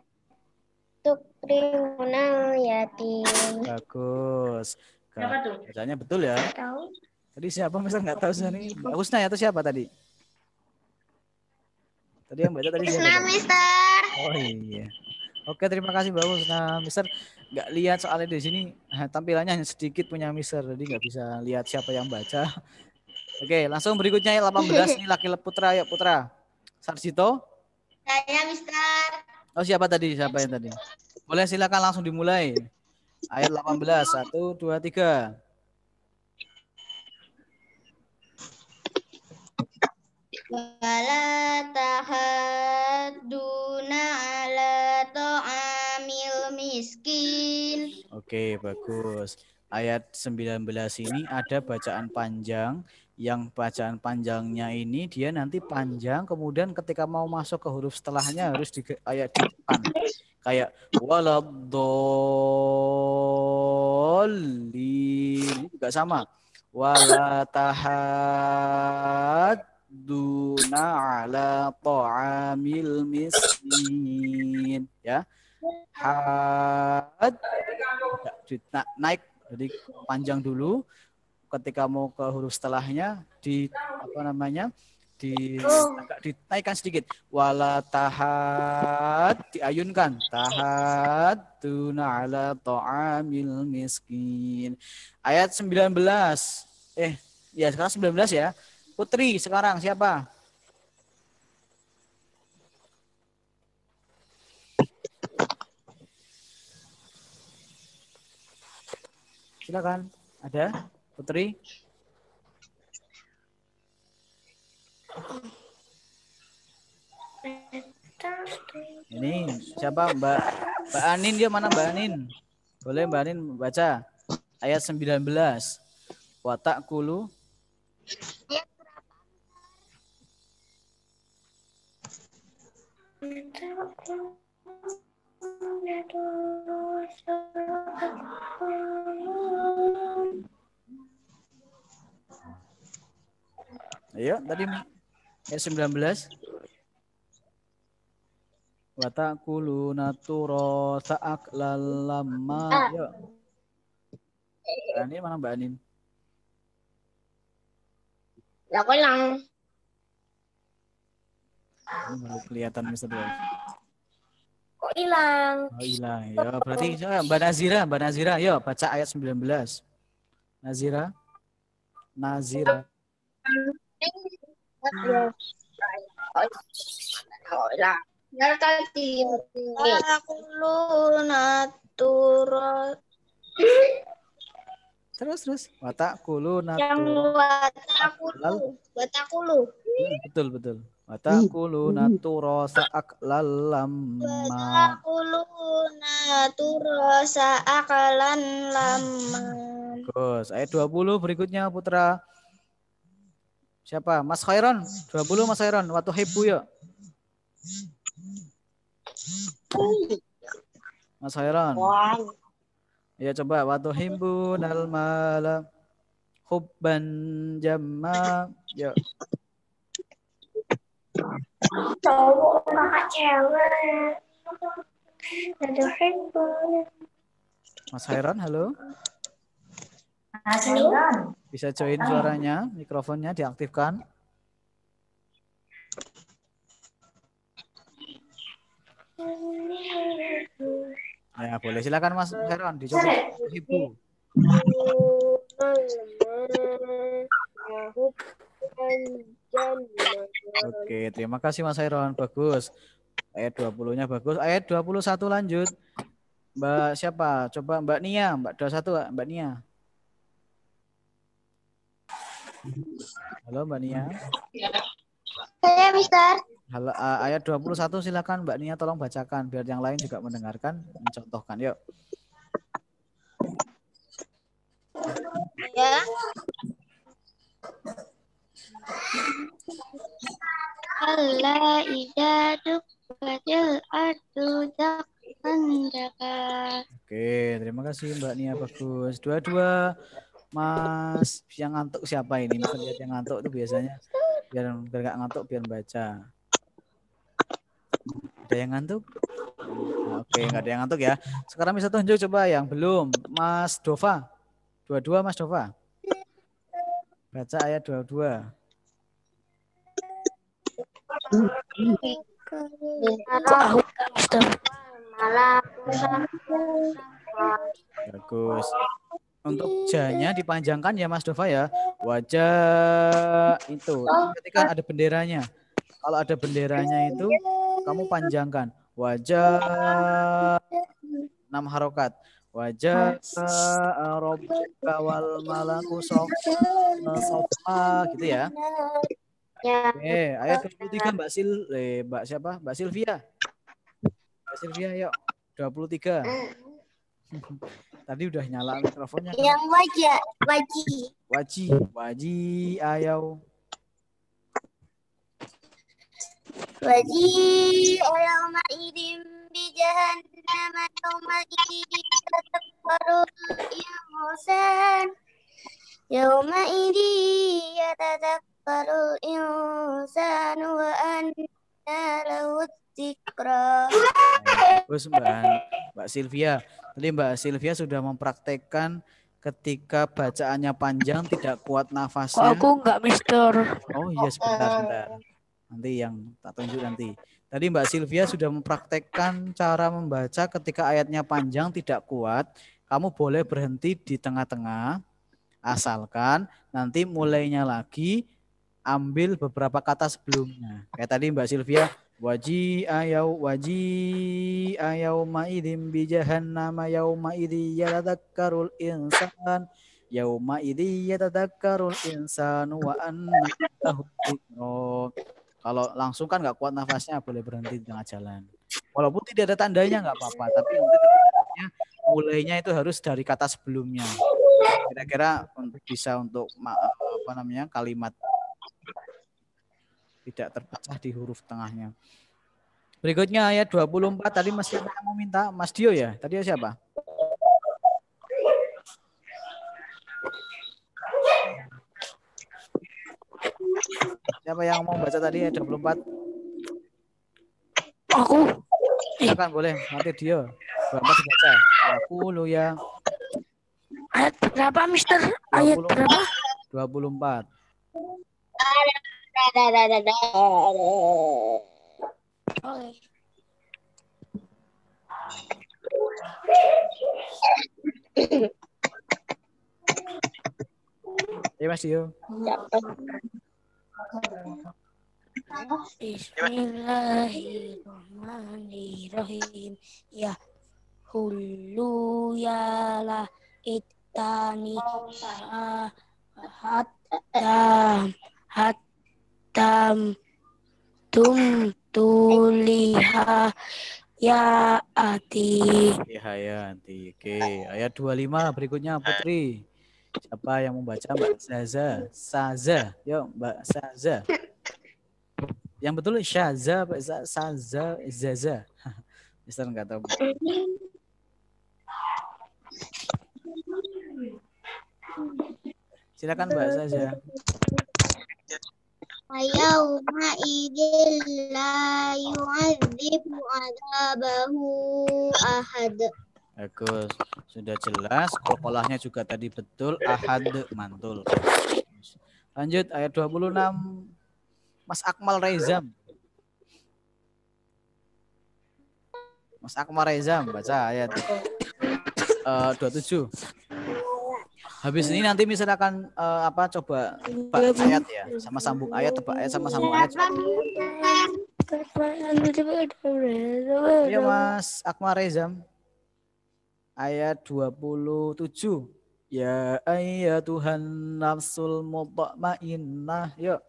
tukrimunal yatim. Bagus. Siapa tuh? Bacanya betul ya. Tahu? Tadi siapa Mister nggak tahu sih. Mbak Husna atau siapa tadi? Tadi yang baca tadi siapa? Husna, Mister. Oh iya. Oke, terima kasih Mbak Husna. Mister nggak lihat soalnya di sini tampilannya hanya sedikit punya Mister, jadi nggak bisa lihat siapa yang baca. Oke, langsung berikutnya ayat 18 ini laki Putra, ya Putra. Sarjito. Saya, Mister. Oh siapa tadi? Siapa yang tadi? Boleh silakan langsung dimulai. Ayat 18, 1, 2, 3. Wala tahadduna ala ta'amil miskin. Oke, bagus. Ayat 19 ini ada bacaan panjang. Yang bacaan panjangnya ini dia nanti panjang, kemudian ketika mau masuk ke huruf setelahnya harus di ayat di depan. Kayak waladdallin juga sama. Wala tahad tahadduna ala ta'amil miskin. Ya. Had naik, jadi panjang dulu. Ketika mau ke huruf setelahnya di apa namanya? Agak dinaikkan sedikit. Wala tahad, diayunkan. Tahadduna ala ta'amil miskin. Ayat 19. Ya sekarang 19 ya. Putri sekarang siapa? Silakan. Ada? Putri? Ini siapa? Mbak Anin, dia mana Mbak Anin? Boleh Mbak Anin baca ayat 19. Wa ta'kulu. Ayo, tadi ayat 19. Wa ta'kuluna turasa aklan lamma. Yuk. Mbak Anin mana Mbak Anin? Aku hilang. Ini baru kelihatan Mr. Wolf. Kok hilang? Oh hilang. Ya, berarti Mbak Nazira, yuk baca ayat 19. Nazira. Tadi. Takuluna turasa. Terus. Wa ta'kuluna Yang watakulu. Betul. Wa ta'kuluna turasa aklan lamma. Takuluna turasa akalan lama. Bagus. Ayat 20 berikutnya Putra. Siapa? Mas Khairon. 20 Mas Khairon. Wa tuhibbu ya. Mas Khairon. Ya coba wa tuhibbunal mala hubban jamma. Ya. Cowok kakak cewek. Ada handphone. Mas Khairon, halo. Halo. Bisa join suaranya, mikrofonnya diaktifkan. Ya, boleh silakan Mas Khairon dicoba. Ibu. Oke, terima kasih Mas Khairon. Bagus. Ayat 20-nya bagus. Ayat 21 lanjut. Mbak siapa? Coba Mbak Nia, Mbak 21, Mbak Nia. Halo Mbak Nia. Saya Mister. Halo, ayat 21 silakan Mbak Nia tolong bacakan biar yang lain juga mendengarkan, mencontohkan. Yuk. Ya. Allah idaduk badil ardu dakkan jaka. Oke, terima kasih Mbak Nia, bagus. Dua-dua Mas yang ngantuk siapa ini? Bisa lihat yang ngantuk itu biasanya biar nggak ngantuk biar baca. Ada yang ngantuk? Nah, oke, nggak ada yang ngantuk ya. Sekarang bisa tunjuk coba yang belum. Mas Dova. Dua-dua Mas Dova. Baca ayat 22. Bagus. Untuk ja-nya dipanjangkan ya Mas Dova ya. Wajah itu ketika ada benderanya. Kalau ada benderanya itu kamu panjangkan. Wajah 6 harokat. Wajah rabbuka wal malaku sofa gitu ya. Oke, ayat 23 Mbak siapa? Mbak Silvia. Mbak Silvia yuk. 23. Tadi udah nyala mikrofonnya. Yang Waji ayau. Waji yawma idim bi jahannam yawma idim yatakbarul insan yawma idim yatakbarul الإنسان وأنى له الذكرى. Terus Mbak Sylvia. Tadi Mbak Sylvia sudah mempraktekkan ketika bacaannya panjang tidak kuat Kok nafasnya. aku enggak, Mister? Oh iya sebentar. Nanti yang tak tunjuk nanti. Tadi Mbak Sylvia sudah mempraktekkan cara membaca ketika ayatnya panjang tidak kuat. Kamu boleh berhenti di tengah-tengah. Asalkan nanti mulainya lagi ambil beberapa kata sebelumnya. Kayak tadi Mbak Sylvia, waji ayauma idzin bi jahannama yauma idzi yatadakkarul insan yauma idzi yatadakkarul insanu wa anna lahu dzikra. Kalau langsung kan nggak kuat nafasnya, boleh berhenti di tengah jalan. Walaupun tidak ada tandanya nggak apa-apa, tapi nanti mulainya itu harus dari kata sebelumnya. Kira-kira bisa untuk kalimat tidak terpecah di huruf tengahnya. Berikutnya ayat 24 tadi masih ada yang mau minta? Mas Dio ya? Tadi siapa? Siapa yang mau baca tadi ayat 24? Aku. Silakan boleh, nanti Dio. 24 dibaca. Aku lu ya. Ayat berapa, Mister? Ayat berapa? 24. Oke. Ya Mas Dio. Bismillahirrahmanirrahim. Ya hulu ya la itani hatam tuliha ya ati. Oke, ayat 25 berikutnya Putri. Siapa yang membaca? Mbak Zaza. Saza. Yuk Mbak Saza. Yang betul Syaza, Pak Saza, Zaza. Mister enggak tahu. Silakan Mbak Saza. Yauma idzil la yu'adzibu 'adzabahu ahad. Bagus, sudah jelas. Qalqalahnya juga tadi betul. Ahad mantul. Lanjut ayat 26. Mas Akmal Rezam. Mas Akmal Rezam baca ayat 27. Habis ini nanti misalnya akan coba ayat ya, sama sambung ayat, tebak ayat sama sambung ayat. Iya Mas Akmal Rezam. Ayat 27. Ya ayyatuhan nafsul mutmainnah. Yuk.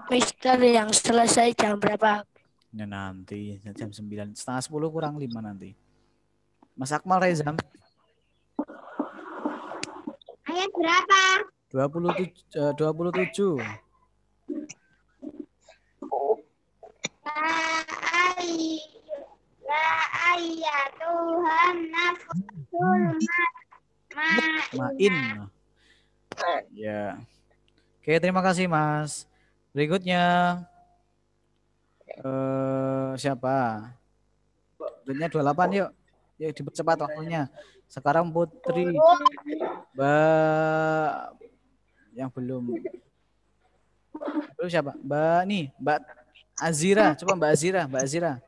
Mister, yang selesai jam berapa? Ya nanti jam 9, setengah 10 kurang 5 nanti. Mas Akmal Rezam. Ayat berapa? 27. La ayyatuhan nafsul Main. Ya. Oke, terima kasih Mas. Berikutnya siapa? Berikutnya 28 yuk. Yuk dipercepat waktunya. Sekarang Putri. Mbak yang belum siapa? Mbak Azira. Coba Mbak Azira.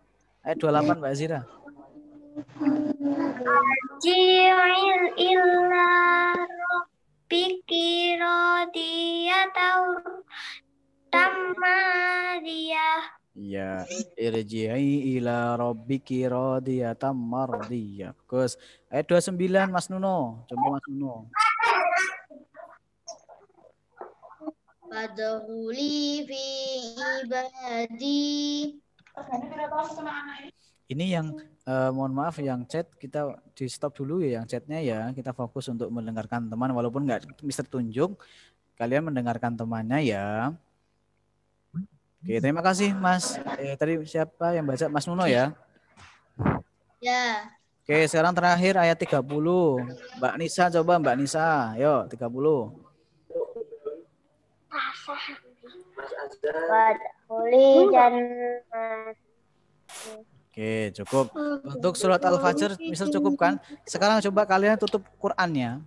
Ayat 28 Mbak Azira. Ji'il illa rabbiki radiyataw tamadiyah. Iya, irji'i ila rabbiki radiyatan mardiyah. Bagus. Ayat 29 Mas Nuno. Coba Mas Nuno. Fadkhuli fi ibadi. Ini yang mohon maaf yang chat kita di stop dulu ya, yang chatnya ya, kita fokus untuk mendengarkan teman walaupun nggak Mister tunjuk, kalian mendengarkan temannya ya. Oke, terima kasih Mas. Tadi siapa yang baca? Mas Nuno ya. Ya. Oke, sekarang terakhir ayat 30. Mbak Nisa coba Mbak Nisa. Ayo 30. Wadkhuli jannah. Oke, cukup. Untuk surat Al-Fajr bisa cukup kan? Sekarang coba kalian tutup Qur'annya,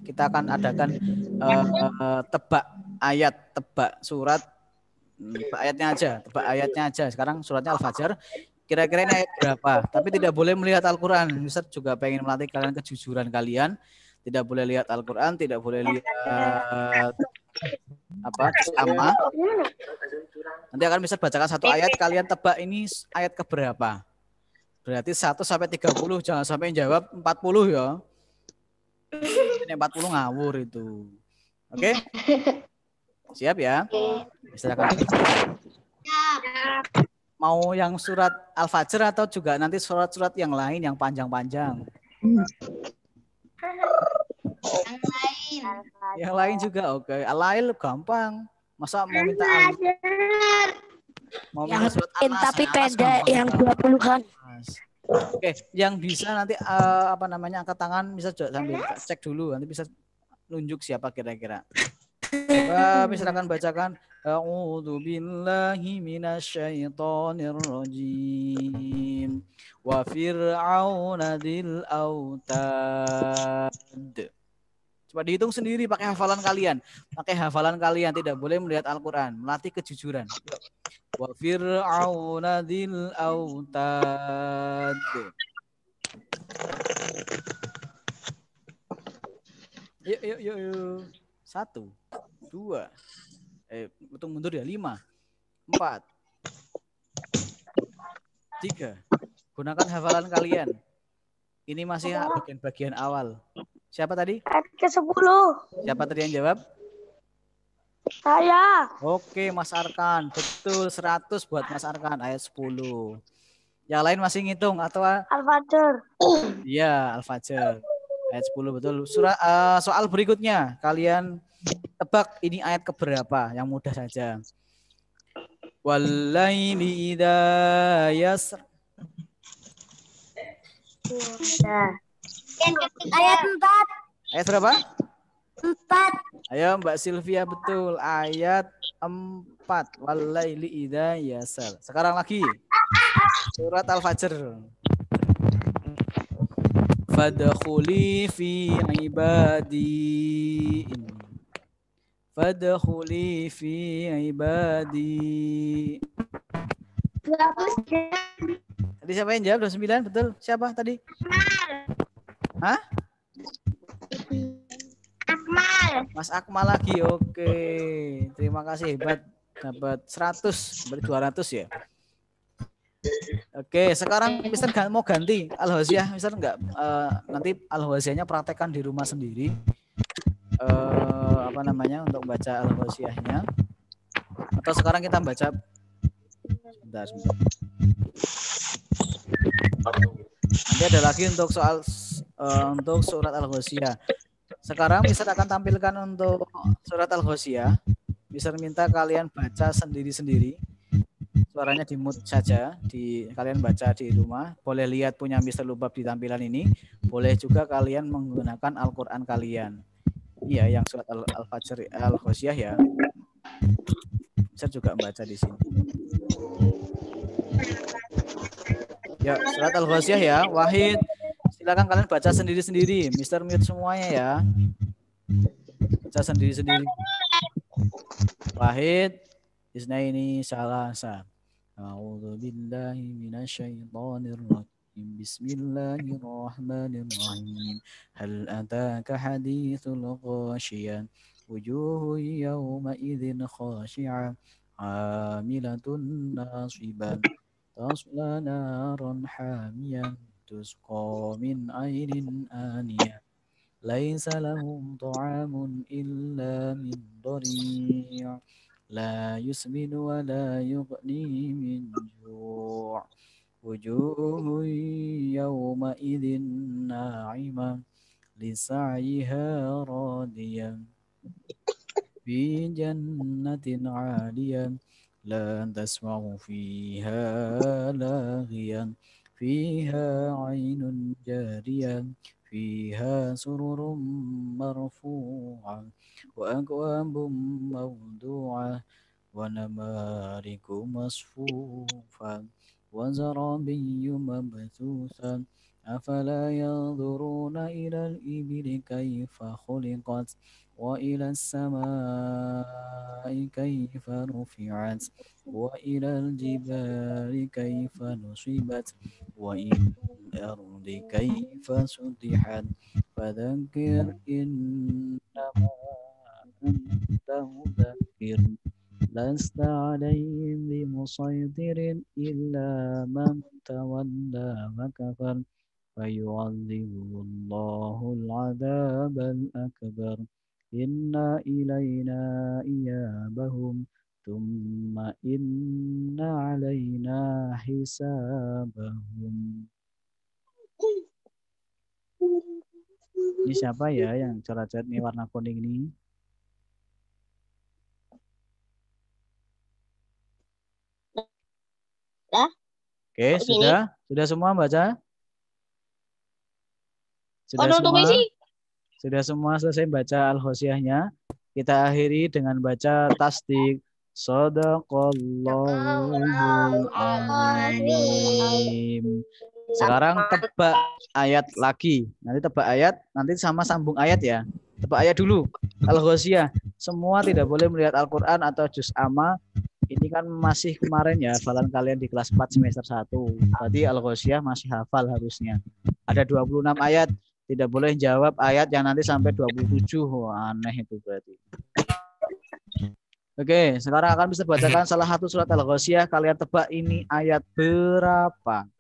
Kita akan adakan tebak ayat, tebak surat, tebak ayatnya aja. Sekarang suratnya Al-Fajr. Kira-kira ini ayat berapa? Tapi tidak boleh melihat Al-Qur'an. Ustaz juga pengen melatih kalian kejujuran kalian. Tidak boleh lihat Al-Qur'an, tidak boleh lihat sama. Nanti akan bisa bacakan satu ayat, kalian tebak ini ayat keberapa. Berarti 1 sampai 30, jangan sampai jawab 40 ya. Ini 40 ngawur itu. Oke? Siap ya? Silakan. Mau yang surat Al-Fajr atau juga nanti surat-surat yang lain yang panjang-panjang? Yang lain juga oke. Al-Lail gampang. Masa mau minta Yang surat Anas, tapi Anas pendek gampang yang banget. 20-an. Oke, yang bisa nanti angkat tangan bisa sambil cek dulu, nanti bisa nunjuk siapa kira-kira. Coba misalkan bacakan A'udzu billahi minasyaitonir rajim wa fir'auna dzil autad. Coba dihitung sendiri pakai hafalan kalian. Tidak boleh melihat Al-Qur'an, melatih kejujuran. Wa fir'auna dzil autad. Yuk. 1, 2, hitung mundur ya, 5, 4, 3. Gunakan hafalan kalian. Ini masih bagian awal. Siapa tadi? Ayat ke-10. Siapa tadi yang jawab? Saya. Oke, Mas Arkan. Betul, 100 buat Mas Arkan, ayat 10. Yang lain masih ngitung atau? Al-Fajr. Iya, Al-Fajr. Ayat 10 betul. Soal berikutnya, kalian tebak ini ayat keberapa, yang mudah saja. Wallaili idza yasr. Ayat 4. Ayat berapa? 4. Ayo Mbak Sylvia, betul. Ayat 4. Wallaili idza yasr. Sekarang lagi. Surat Al-Fajr. Fadkhuli fi ibadi. Fadkhuli fi ibadi. Tadi siapa yang jawab? 29, betul. Siapa tadi? Hah? Akmal. Mas Akmal lagi. Oke. Terima kasih, hebat. Dapat 100, berarti 200 ya. Oke, sekarang Mister mau ganti Al-Hosiyah. Mister enggak nanti Al-Hosiyahnya praktekkan di rumah sendiri. Untuk baca Al-Hosiyahnya. Atau sekarang kita baca sebentar. Nanti ada lagi untuk soal untuk surat Al-Hosiyah. Sekarang Mister akan tampilkan untuk surat Al-Hosiyah. Mister minta kalian baca sendiri-sendiri. Suaranya di mute saja, kalian baca di rumah. Boleh lihat punya Mister Lubab di tampilan ini. Boleh juga kalian menggunakan Al-Qur'an kalian. Iya, yang surat Al-Fajr Al-Hosiyah ya. Mister juga baca di sini. Ya, surat Al-Hosiyah ya. Wahid, silakan kalian baca sendiri-sendiri. Mister mute semuanya ya. Baca sendiri-sendiri. Wahid, isnaini salasa. A'udzu billahi minasyaitonir rajim. Bismillahirrahmanirrahim. Hal ataka haditsul ghasyiyah. Wujuhun yawma idzin khashi'ah. 'Amilatun nasibah. Tasla naran hamiyah. Tusqa min 'ainin aniyah. Laisa lahum ta'amun illa min dhari'. La yusminu wa la yughni min ju'. Wujuhun yawma idzin na'imah lisa'yiha radiyah. Fi jannatin 'aliyah la tasma'u fiha laghiyan فيها عين جارية فيها سرر مرفوعة وأكواب موضوعة ونمارق مصفوفة وزرابي مبثوثة أفلا ينظرون إلى الإبل كيف خلقت وإلى السماء كيف رفعت وإلى الجبال كيف نصبت وإلى الأرض كيف سطحت فذكر إنما أنت مذكر لست عليهم بمسيطر إلا من تولى وكفر فيعذبه الله العذاب الأكبر إن إلينا إيابهم ثم إن علينا حسابهم. Ini siapa ya yang coret-coret ini warna kuning ini? Oke, sudah semua baca? Sudah semua selesai baca Al-Ghasyiyahnya. Kita akhiri dengan baca tasdik. Shadaqallahul azim. Sekarang tebak ayat lagi. Nanti tebak ayat, nanti sama sambung ayat ya. Tebak ayat dulu. Al-Ghasyiyah. Semua tidak boleh melihat Al-Quran atau juz amma. Ini kan masih kemarin ya, hafalan kalian di kelas 4 semester 1. Tadi Al-Ghasyiyah masih hafal harusnya. Ada 26 ayat. Tidak boleh jawab ayat yang nanti sampai 27. Wah, aneh itu berarti. Oke, sekarang akan bisa bacakan salah satu surat Al-Ghasyiyah. Kalian tebak ini ayat berapa?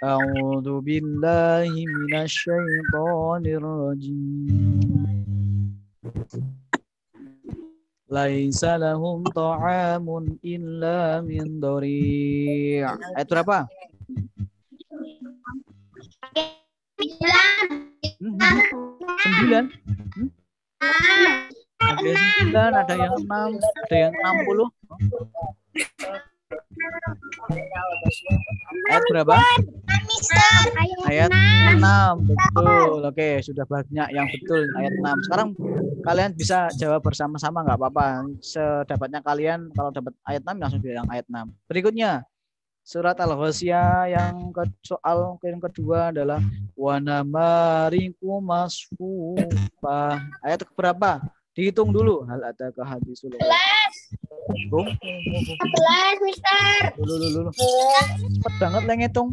A'udzu billahi minasyaitonir rajim. Laisa lahum ta'amun illa min dhari'. Ayat berapa? 9. Ada 9, ada yang 6, ada yang 60. Ayat berapa? Ayat 6. Betul. Oke, sudah banyak yang betul ayat 6. Sekarang kalian bisa jawab bersama-sama, nggak apa-apa. Sedapatnya kalian, kalau dapat ayat 6 langsung bilang ayat 6. Berikutnya surat Al-Ghasyiyah yang soal yang kedua adalah wa namariqu masfufah. Ayat berapa? Dihitung dulu. Hal adaka hadisul. 11, Mister. Dulu. Cepet banget lah ngitung.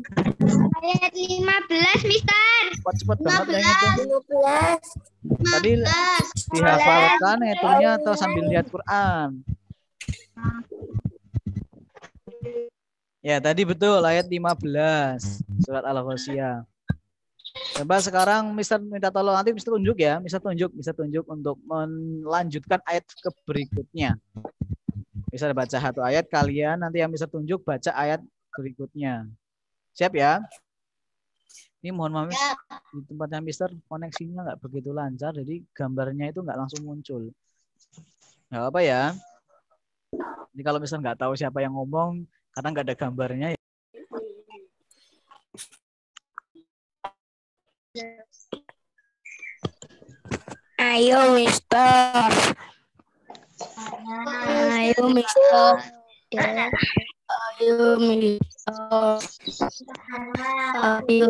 Ayat 15, Mister. Cepet banget lah ngitung. 15. Tadi dihafalkan ngitungnya atau sambil lihat Quran? Ya, tadi betul ayat 15 surat Al-Ghasyiyah. Coba sekarang Mister minta tolong, nanti Mister tunjuk ya, Mister tunjuk untuk melanjutkan ayat ke berikutnya. Mister baca satu ayat, kalian nanti yang Mister tunjuk baca ayat berikutnya. Siap ya? Ini mohon maaf, di tempatnya Mister koneksinya nggak begitu lancar, jadi gambarnya itu nggak langsung muncul. Nggak apa ya. Ini kalau Mister nggak tahu siapa yang ngomong, karena nggak ada gambarnya. Ayo, Mister. Ayo, Mister. Ayo,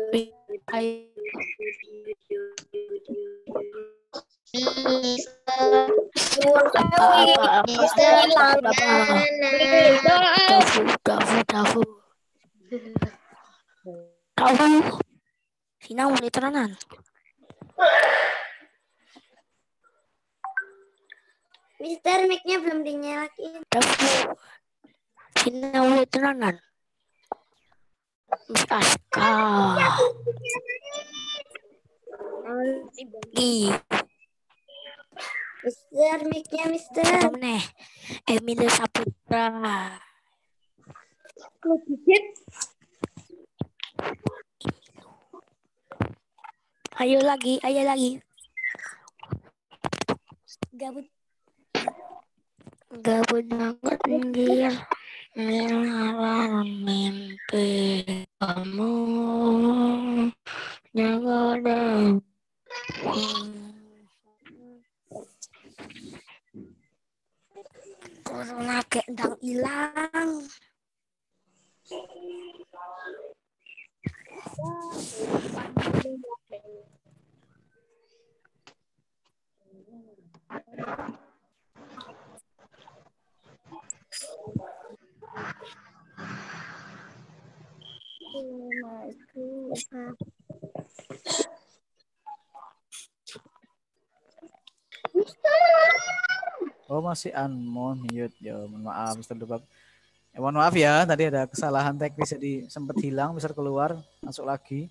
Mister. Ayo, Tahu, Sinang boleh tenanan. Mister, mic-nya belum dinyalain. Tahu, Sinang boleh tenanan. Aska. Mister, mic-nya Mister. Mana? Emilio Saputra. Ayo lagi. Gabut banget anjir. Milaran mimpi kamu jaga dan corona kayak dang hilang. Oh masih unmute ya, mohon maaf Mr. Lubab. Mohon maaf ya, tadi ada kesalahan teknis jadi sempat hilang, bisa keluar, masuk lagi.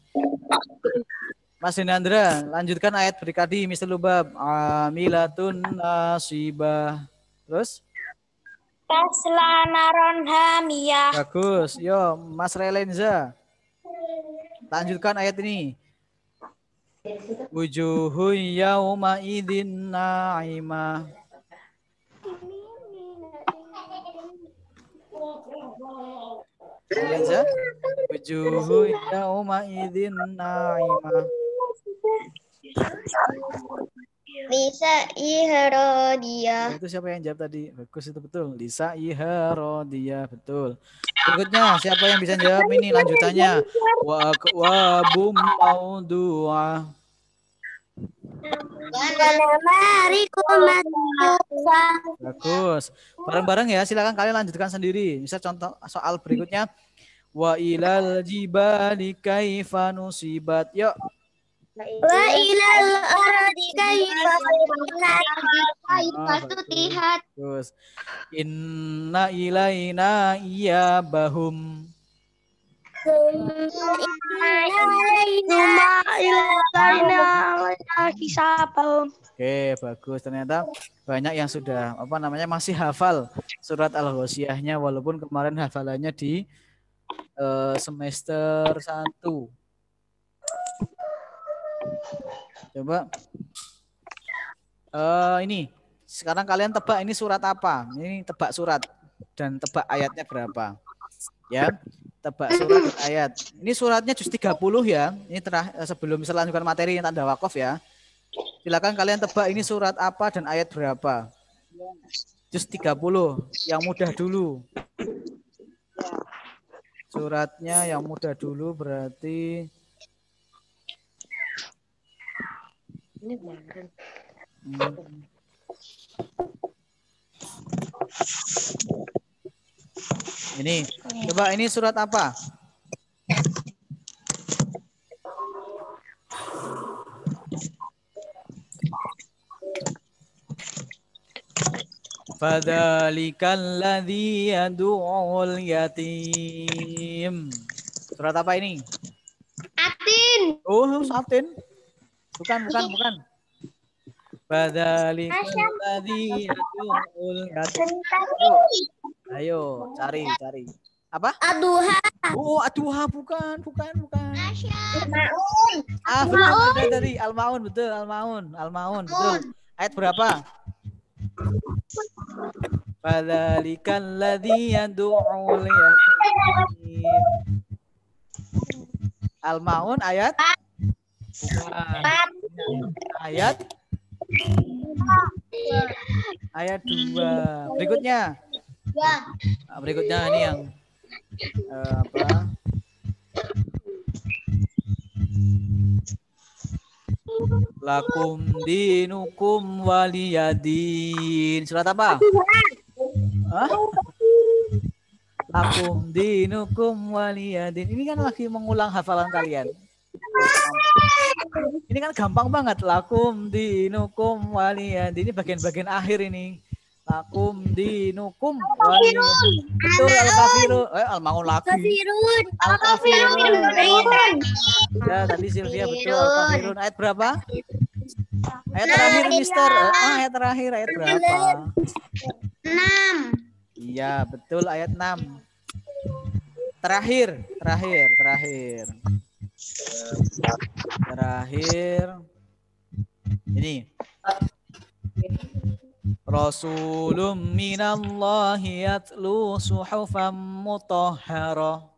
Mas Dinandra, lanjutkan ayat berikadi Mr. Lubab. Amilatun nasibah. Terus? Tasla naron hamiyah. Bagus. Yo, Mas Relenza. Lanjutkan ayat ini. Wujuhu yauma idin na'imah. Relenza. Wujuhu yauma idin na'imah. Lisa Iharodiyah. Itu siapa yang jawab tadi? Bagus, itu betul. Lisa Iharodiyah, betul. Berikutnya siapa yang bisa jawab ini lanjutannya? Wa bum maudhu'ah. Bagus. Bareng-bareng ya, silakan kalian lanjutkan sendiri. Misal contoh soal berikutnya. Wa ilal jibali kaifa nusibat. Yuk. Wa ilal ardi kaifa sutihat. Terus inna ilaina iyabahum. Oke, bagus. Ternyata banyak yang sudah masih hafal surat Al-Ghasyiyahnya walaupun kemarin hafalannya di semester 1. Coba ini sekarang kalian tebak ini surat apa? Ini tebak surat dan tebak ayatnya berapa? Ya, tebak surat dan ayat. Ini suratnya juz 30 ya. Ini sebelum bisa lanjutkan materi yang tanda wakaf ya. Silakan kalian tebak ini surat apa dan ayat berapa? Juz 30 yang mudah dulu. Suratnya yang mudah dulu berarti ini. Coba ini surat apa? Fadzalikal ladzi yad'ul yatim. Surat apa ini? Atin. Oh, Atin. Bukan. Fadzalikal ladzi yad'ul yatim. Ayo, cari. Apa? Aduha. Oh, Aduha bukan. Al-Maun. Betul dari Al-Maun, betul, Al-Maun, betul. Ayat berapa? Fadzalikal ladzi yad'ul yatim. Al-Maun ayat? Bukan. Ayat 2. Berikutnya. Nah, berikutnya ini yang apa? Lakum dinukum waliyadin. Surat apa? Hah? Lakum dinukum waliyadin. Ini kan lagi mengulang hafalan kalian. Ini kan gampang banget. Lakum dinukum waliyadin. Ini bagian-bagian akhir ini. Lakum dinukum waliyadin. Betul, al-kafirun. Al-maun lagi. Al-kafirun. Ya, tadi Sylvia betul, al-kafirun. Ayat berapa? Ayat terakhir, Mister. Ayat terakhir, ayat berapa? 6. Iya, betul, ayat 6. Terakhir. Ini. Rasulun minallahi yatlu suhufan mutahharah.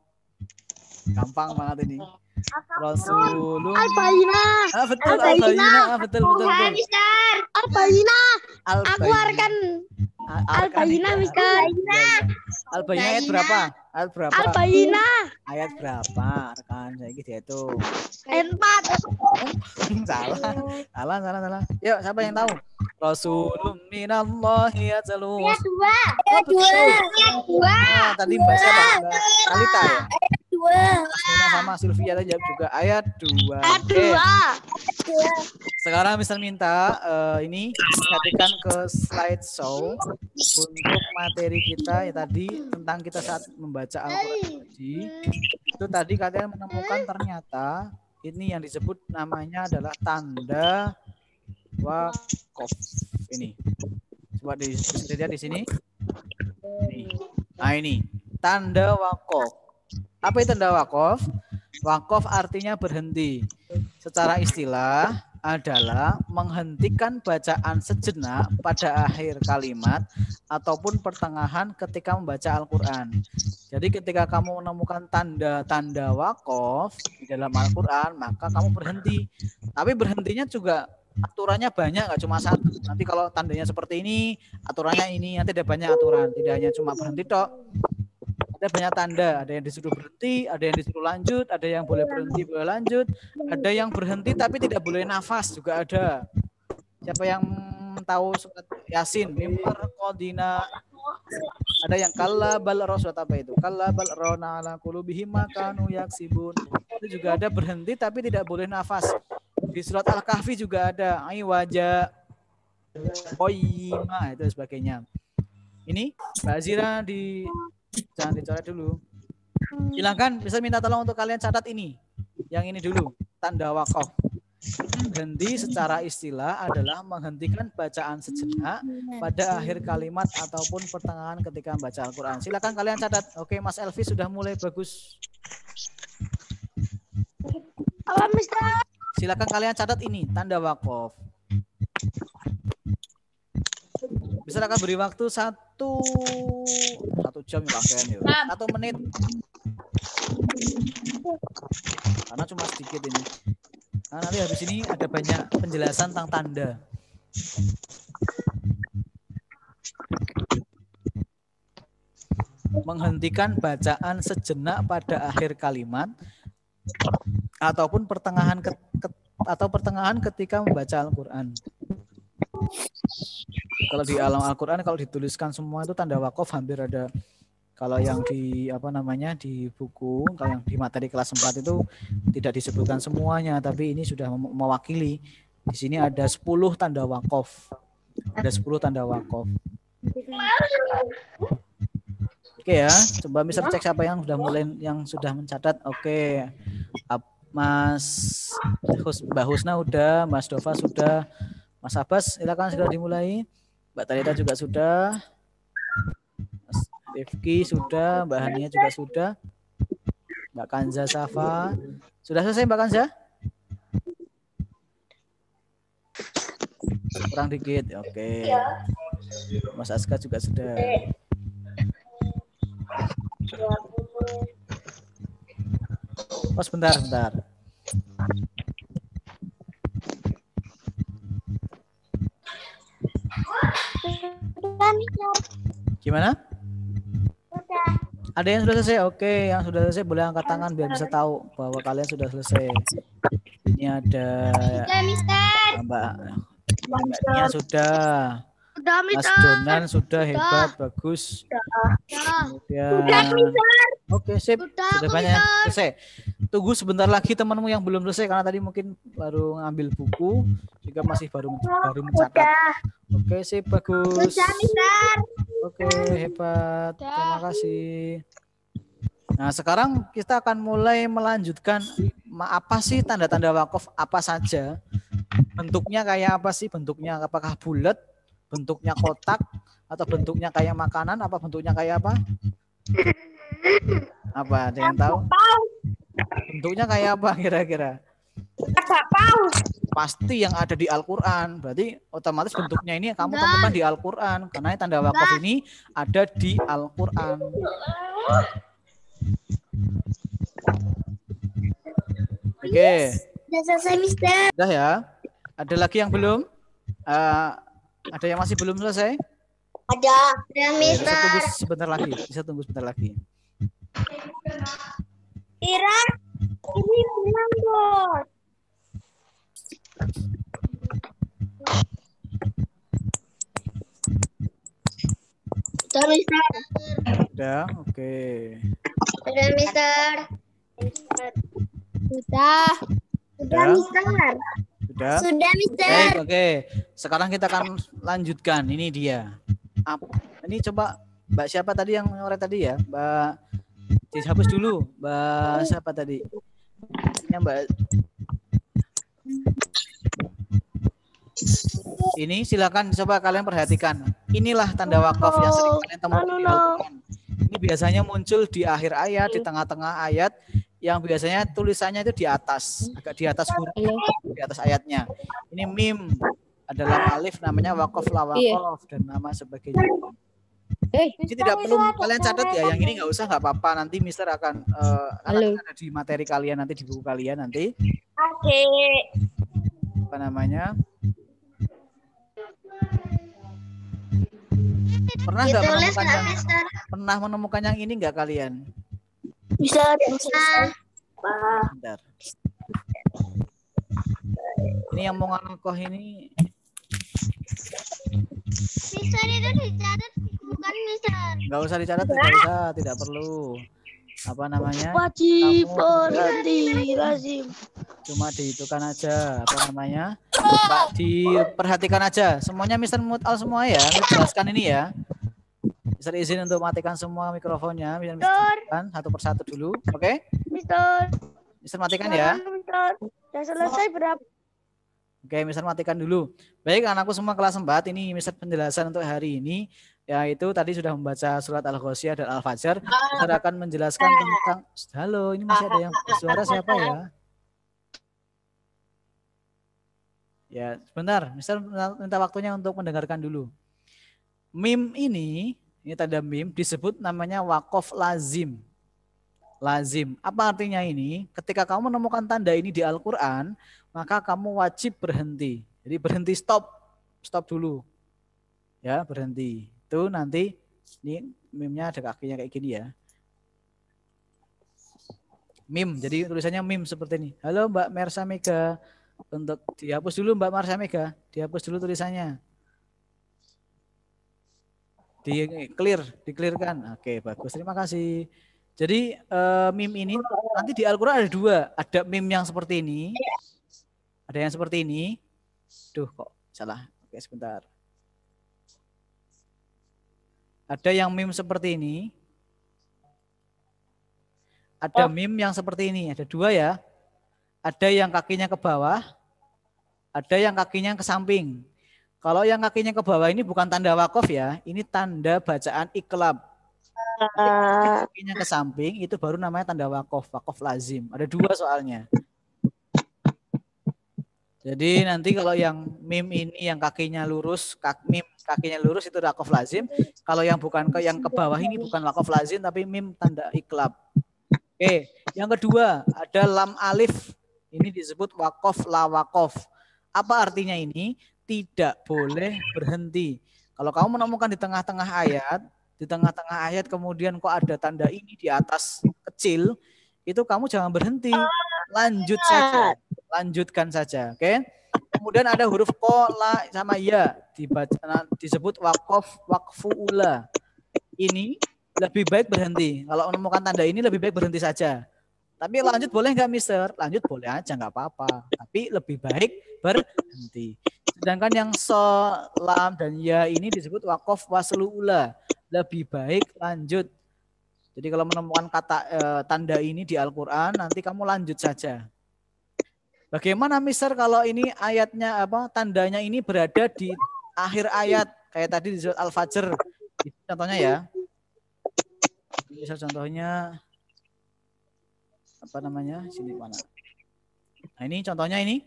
Gampang banget ini. Rasulun. Al-Bayyinah. Betul Al-Bayyinah. Betul. Mister. Al-Bayyinah. Aku Al-Bayyinah. arkan Al-Bayyinah, Mister. Al-Bayyinah ayat berapa? Ayat berapa? Al-Bayyinah. Ayat berapa? Rekan saya gitu itu. Ayat 4. Salah. Yuk, siapa yang tahu? Rasulun minallahi yatlu. Ayat 2. Oh, betul. Ayat 2. Nah, tadi Mbak siapa? Mbak Kalita ya? Dua. Asmina sama Sylvia tadi jawab juga ayat 2. Ayat Oke. 2. Sekarang bisa minta ini perhatikan ke slideshow untuk materi kita ya tadi tentang kita saat membaca Al-Quran tadi. Itu tadi kalian menemukan ternyata ini yang disebut namanya adalah tanda wakof. Ini coba dilihat di sini. Nah ini tanda wakof. Apa itu tanda wakof? Wakof artinya berhenti. Secara istilah adalah menghentikan bacaan sejenak pada akhir kalimat ataupun pertengahan ketika membaca Al-Quran. Jadi ketika kamu menemukan tanda-tanda wakof di dalam Al-Quran, maka kamu berhenti. Tapi berhentinya juga aturannya banyak, nggak cuma satu. Nanti kalau tandanya seperti ini, aturannya ini, nanti ada banyak aturan. Tidak hanya cuma berhenti tok. Ada banyak tanda, ada yang disuruh berhenti, ada yang disuruh lanjut, ada yang boleh berhenti, boleh lanjut, ada yang berhenti tapi tidak boleh nafas juga ada. Siapa yang tahu surat Yasin? Mimbar Qadina. Ada yang kalla bal surat apa itu? Kalla bal rana ala qulubihim ma kanu yaksibun. Itu juga ada berhenti tapi tidak boleh nafas. Di surat Al-Kahfi juga ada ai wajah qayyimah itu sebagainya. Ini Mbak Azira jangan dicoret dulu. Silakan bisa minta tolong untuk kalian catat ini. Yang ini dulu, tanda wakof. Berhenti secara istilah adalah menghentikan bacaan sejenak pada akhir kalimat ataupun pertengahan ketika membaca Al-Quran. Silakan kalian catat. Oke, Mas Elvi sudah mulai bagus. Apa, Mister? Silakan kalian catat ini, tanda wakof. Bisa akan beri waktu 1 jam ya pakaian ya. 1 menit. Karena cuma sedikit ini. Nah, nanti habis ini ada banyak penjelasan tentang tanda. Menghentikan bacaan sejenak pada akhir kalimat ataupun pertengahan ketika membaca Al-Quran. Kalau di alam Al-Quran kalau dituliskan semua itu tanda wakof hampir ada. Kalau yang di di buku, kalau yang di materi kelas 4 itu tidak disebutkan semuanya, tapi ini sudah mewakili. Di sini ada 10 tanda wakof. Ada 10 tanda wakof. Oke ya, coba bisa cek siapa yang sudah mencatat. Oke. Mbak Husna udah, Mas Dova sudah. Mas Abbas, silakan sudah dimulai. Mbak Talita juga sudah. Mas Rifki sudah. Mbak Hania juga sudah. Mbak Kanza Safa. Sudah selesai Mbak Kanza? Kurang dikit. Oke. Mas Aska juga sudah. Oh, sebentar. Gimana? Ada yang sudah selesai? Oke, yang sudah selesai boleh angkat tangan biar bisa tahu bahwa kalian sudah selesai. Ini ada Mbak Nia sudah. Mas Jonan sudah, hebat, bagus. Kemudian, oke, sip. Sudah banyak yang selesai. Tunggu sebentar lagi temanmu yang belum selesai karena tadi mungkin baru ngambil buku, juga masih baru mencatat. Oke, sip, bagus. Oke, hebat. Terima kasih. Nah, sekarang kita akan mulai melanjutkan apa sih tanda-tanda wakof apa saja? Bentuknya kayak apa sih? Bentuknya apakah bulat? Bentuknya kotak atau bentuknya kayak makanan, apa bentuknya kayak apa? Apa ada yang tahu? Bentuknya kayak apa kira-kira? Bapak Paus. Pasti yang ada di Al-Quran. Berarti otomatis bentuknya ini kamu temukan di Al-Quran. Karena tanda wakaf ini ada di Al-Quran. Oke. Sudah selesai, Mister. Sudah ya. Ada lagi yang belum? Ada yang masih belum selesai? Ada, Bisa Mister. tunggu sebentar lagi. Bisa tunggu sebentar lagi. Ira, ini bilang bos. Sudah, Mister. Sudah, oke. Sudah, Mister. Sudah. Sudah, Mister. Sudah. Sudah, Mister. Baik, oke. Sekarang kita akan lanjutkan. Ini dia. Ini coba Mbak siapa tadi yang nyoret tadi ya? Mbak dihapus dulu. Mbak siapa tadi? Ini Mbak. Ini silakan coba kalian perhatikan. Inilah tanda wakaf yang sering kalian temukan di Al-Quran. Ini biasanya muncul di akhir ayat, di tengah-tengah ayat, yang biasanya tulisannya itu di atas, agak di atas huruf, di atas ayatnya. Ini mim, adalah alif namanya wakaf la wakaf dan nama sebagainya. Ini tidak perlu kalian catat ya, yang ini nggak usah, nggak apa-apa. Nanti Mister akan ada di materi kalian nanti, di buku kalian nanti. Oke. Apa namanya? Pernah nggak menemukan yang yang ini nggak kalian? Bisa. Bentar. Ini yang mau ngakoh ini. Mister itu dicatat bukan Mister. Nggak usah dicatat, tidak perlu. Apa namanya? Wajib Kamu berhenti lazim. cuma dihitungkan aja. Apa namanya? Pak, diperhatikan aja. Semuanya Mister Mutal semua ya. Jelaskan ini ya. Mister izin untuk matikan semua mikrofonnya. Mister matikan satu persatu dulu. Oke? Mister. Mister matikan ya. Mister. Sudah selesai berapa? Oke, Mister matikan dulu. Baik, anakku semua kelas 4. Ini Mister penjelasan untuk hari ini. Yaitu tadi sudah membaca surat Al-Ghasyiyah dan Al-Fajr. Mister akan menjelaskan tentang... Halo, ini masih ada yang suara siapa ya? Ya, sebentar. Mister minta waktunya untuk mendengarkan dulu. Mim ini tanda mim disebut namanya wakaf lazim. Lazim. Apa artinya ini? Ketika kamu menemukan tanda ini di Al-Quran, maka kamu wajib berhenti. Jadi berhenti, stop. Stop dulu. Ya, berhenti. Itu nanti, ini mimnya ada kakinya kayak gini ya. Mim, jadi tulisannya mim seperti ini. Halo Mbak Mersa Mega. Untuk dihapus dulu Mbak Mersa Mega. Dihapus dulu tulisannya. Di-clearkan. Oke, bagus. Terima kasih. Jadi mim ini nanti di Al-Quran ada dua. Ada mim yang seperti ini. Ada yang seperti ini. Duh, kok salah. Oke, sebentar. Ada yang mim seperti ini. Ada mim yang seperti ini. Ada dua ya. Ada yang kakinya ke bawah. Ada yang kakinya ke samping. Kalau yang kakinya ke bawah ini bukan tanda wakaf ya. Ini tanda bacaan iqlab. Kakinya ke samping itu baru namanya tanda wakaf. Wakaf lazim. Ada dua soalnya. Jadi nanti kalau yang mim ini yang kakinya lurus, mim kakinya lurus itu wakaf lazim. Kalau yang bukan yang ke bawah ini bukan wakaf lazim tapi mim tanda iqlab. Oke, yang kedua ada lam alif. Ini disebut wakaf la wakaf. Apa artinya ini? Tidak boleh berhenti. Kalau kamu menemukan di tengah-tengah ayat kemudian kok ada tanda ini di atas kecil, itu kamu jangan berhenti. Lanjut saja. Lanjutkan saja, oke? Kemudian ada huruf ko, la, sama ya disebut wakfu ula. Ini lebih baik berhenti. Kalau menemukan tanda ini lebih baik berhenti saja. Tapi lanjut boleh nggak, Mister? Lanjut boleh aja, nggak apa-apa. Tapi lebih baik berhenti. Sedangkan yang so, lam, dan ya ini disebut wakaf waslu ula. Lebih baik lanjut. Jadi kalau menemukan kata tanda ini di Al-Quran, nanti kamu lanjut saja. Bagaimana Mister kalau ini ayatnya tandanya ini berada di akhir ayat kayak tadi di surat Al-Fajr. Itu contohnya ya. Misal contohnya apa namanya? Sini mana? Nah, ini contohnya ini.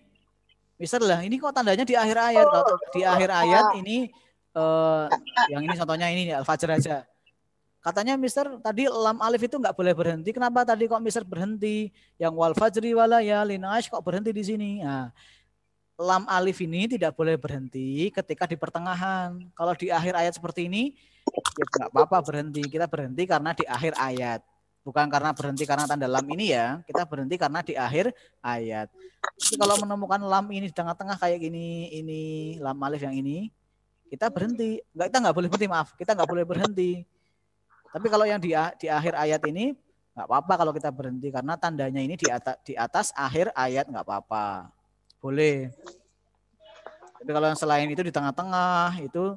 Mister lah, ini kok tandanya di akhir ayat. Kalau di akhir ayat ini yang ini contohnya ini Al-Fajr aja. Katanya Mister tadi lam alif itu nggak boleh berhenti. Kenapa tadi kok Mister berhenti? Yang wal fajri walayalin ash kok berhenti di sini? Nah, lam alif ini tidak boleh berhenti ketika di pertengahan. Kalau di akhir ayat seperti ini, ya nggak apa-apa berhenti. Kita berhenti karena di akhir ayat. Bukan karena berhenti karena tanda lam ini ya. Kita berhenti karena di akhir ayat. Jadi kalau menemukan lam ini di tengah-tengah kayak gini, ini lam alif yang ini, kita berhenti. Kita nggak boleh berhenti, maaf. Kita nggak boleh berhenti. Tapi kalau yang di akhir ayat ini, nggak apa-apa kalau kita berhenti. Karena tandanya ini di atas akhir ayat nggak apa-apa. Boleh. Tapi kalau yang selain itu di tengah-tengah, itu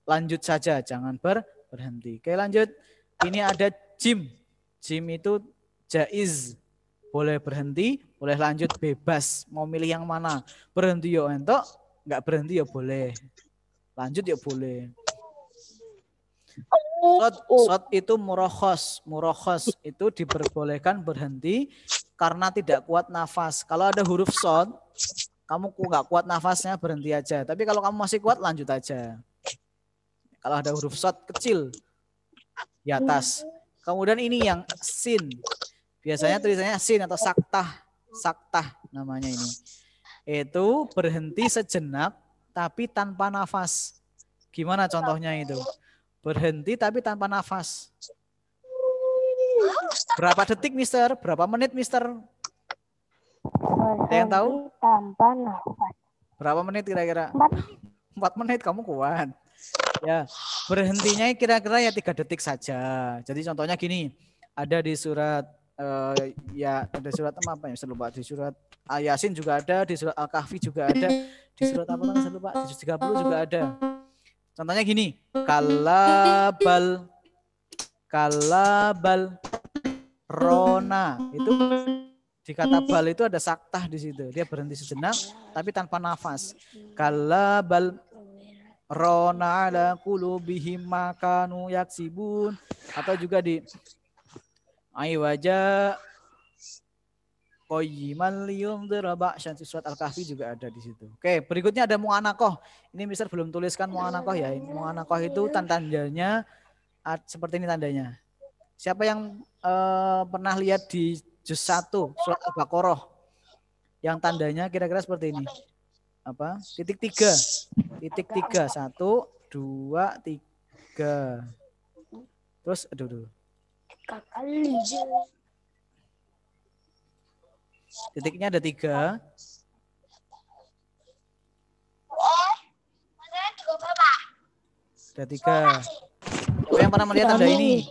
lanjut saja. Jangan berhenti. Oke lanjut. Ini ada jim. Jim itu jaiz. Boleh berhenti, boleh lanjut bebas. Mau milih yang mana? Berhenti ya entok, nggak berhenti ya boleh. Lanjut ya boleh. Shot itu murokhos. Murokhos itu diperbolehkan berhenti karena tidak kuat nafas. Kalau ada huruf shot, kamu nggak kuat nafasnya berhenti aja. Tapi kalau kamu masih kuat lanjut aja. Kalau ada huruf shot kecil di atas. Kemudian ini yang sin. Biasanya tulisannya sin atau saktah. Saktah namanya ini. Itu berhenti sejenak tapi tanpa nafas. Gimana contohnya itu? Berhenti tapi tanpa nafas. Berapa detik, Mister? Berapa menit, Mister? Ada yang tahu? Tanpa nafas. Berapa menit kira-kira? 4 menit, kamu kuat. Ya, berhentinya kira-kira ya 3 detik saja. Jadi contohnya gini, ada di surat ya ada surat apa ya? Saya lupa. Di surat Yasin juga ada, di surat Al-Kahfi juga ada, di surat apa lagi saya lupa, di surat 30 juga ada. Contohnya gini, kalabal rona itu di kata bal itu ada saktah di situ. Dia berhenti sejenak tapi tanpa nafas. Kalabal rona ala qulubihim makanu yaksibun, atau juga di aywaja Qayyiman liyundhira ba'syan, surat Al-Kahfi juga ada di situ. Oke, berikutnya ada mu'anakoh. Ini Mister belum tuliskan mu'anakoh ya. Mu'anakoh itu tandanya seperti ini tandanya. Siapa yang pernah lihat di juz 1 surat Al-Baqarah? Yang tandanya kira-kira seperti ini. Apa? Titik 3. Titik 3. 1, 2, 3. Terus aduh. Titiknya ada 3. Ada 3. Siapa yang pernah melihat tanda ini?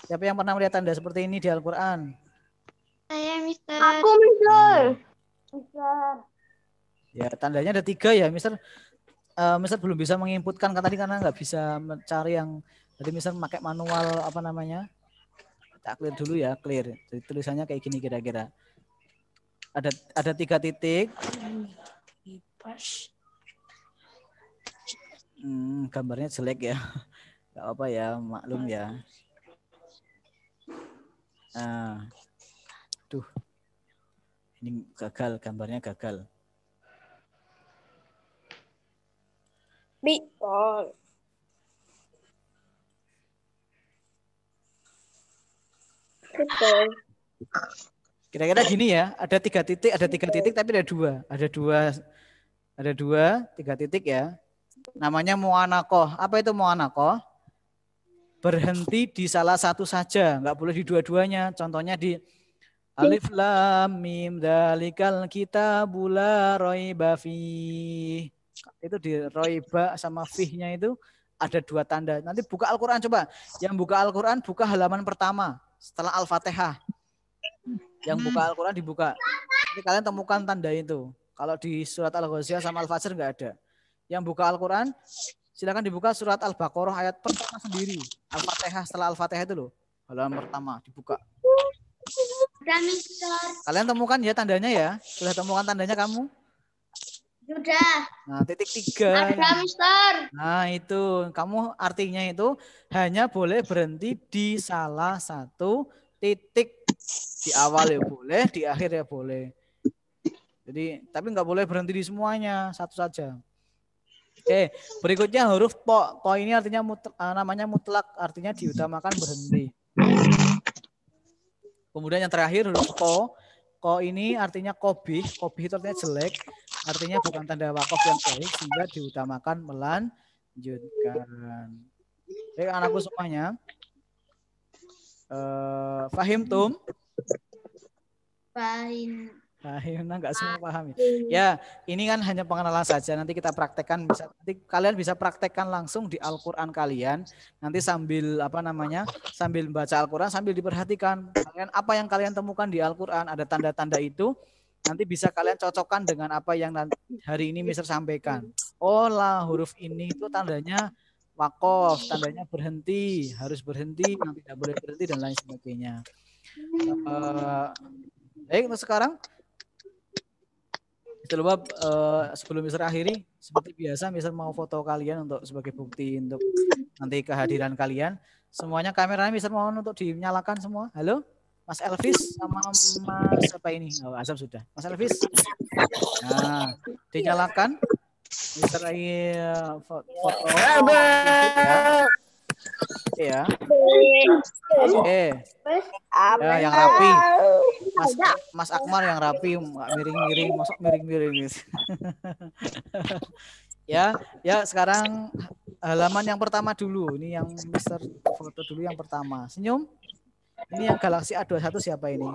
Siapa yang pernah melihat tanda seperti ini di Al-Quran? Saya, Mister. Aku, Mister. Mister. Ya, tandanya ada 3 ya, Mister. Mister belum bisa menginputkan tadi karena nggak bisa mencari yang. Jadi Mister pakai manual apa namanya? Kita clear dulu ya, clear. Jadi tulisannya kayak gini kira-kira. Ada 3 titik. Gambarnya jelek ya. Gak apa ya, maklum ya. Nah, ini gagal, gambarnya gagal. Betul. Betul. Kira-kira gini ya, ada 3 titik, tapi ada 2. Ada 3 titik ya. Namanya mu'anakoh. Apa itu mu'anakoh? Berhenti di salah satu saja, nggak boleh di dua-duanya. Contohnya di alif lam mim dzalikal kitabul la raiba fi. Itu di raiba sama fih-nya itu ada 2 tanda. Nanti buka Al-Qur'an coba. Yang buka Al-Qur'an buka halaman pertama setelah Al-Fatihah. Yang buka Al-Quran dibuka. Jadi kalian temukan tanda itu. Kalau di surat Al-Ghasyiyah sama Al-Fajr nggak ada. Yang buka Al-Quran, silakan dibuka surat Al-Baqarah ayat pertama sendiri. Al-Fatihah, setelah Al-Fatihah itu loh. Halaman pertama dibuka. Kalian temukan ya tandanya ya. Sudah temukan tandanya kamu? Sudah. Nah, titik 3. Ada, Mister. Nah, itu. Kamu artinya itu hanya boleh berhenti di salah satu titik. Di awal ya boleh, di akhir ya boleh. Jadi tapi nggak boleh berhenti di semuanya, satu saja. Oke, berikutnya huruf to. To ini artinya namanya mutlak, artinya diutamakan berhenti. Kemudian yang terakhir huruf ko. Ko ini artinya kobih. Kobih itu artinya jelek. Artinya bukan tanda wakaf yang baik sehingga diutamakan melanjutkan. Oke, anakku semuanya. Fahim tum? Fahim. Fahim, enggak semua paham ya. Ya, ini kan hanya pengenalan saja. Nanti kita praktekkan, nanti kalian bisa praktekkan langsung di Al-Qur'an kalian. Nanti sambil sambil baca Al-Qur'an sambil diperhatikan kalian apa yang kalian temukan di Al-Qur'an, ada tanda-tanda itu. Nanti bisa kalian cocokkan dengan apa yang nanti hari ini Mister sampaikan. Oh lah, huruf ini itu tandanya wakof, tandanya berhenti, harus berhenti, yang tidak boleh berhenti dan lain sebagainya. Baik, untuk sekarang sebelum Mister akhiri, seperti biasa Mister mau foto kalian untuk sebagai bukti untuk nanti kehadiran kalian. Semuanya kameranya Mister mau untuk dinyalakan semua. Halo? Mas Elvis sama Mas siapa ini? Oh, Azam sudah. Mas Elvis. Nah, dinyalakan. Mister foto. Ya. Oke. Ya, yang rapi. Mas Akmal yang rapi, nggak miring-miring, masuk miring-miring. Ya, sekarang halaman yang pertama dulu. Ini yang Mister foto dulu yang pertama. Senyum. Ini yang Galaxy A21 siapa ini?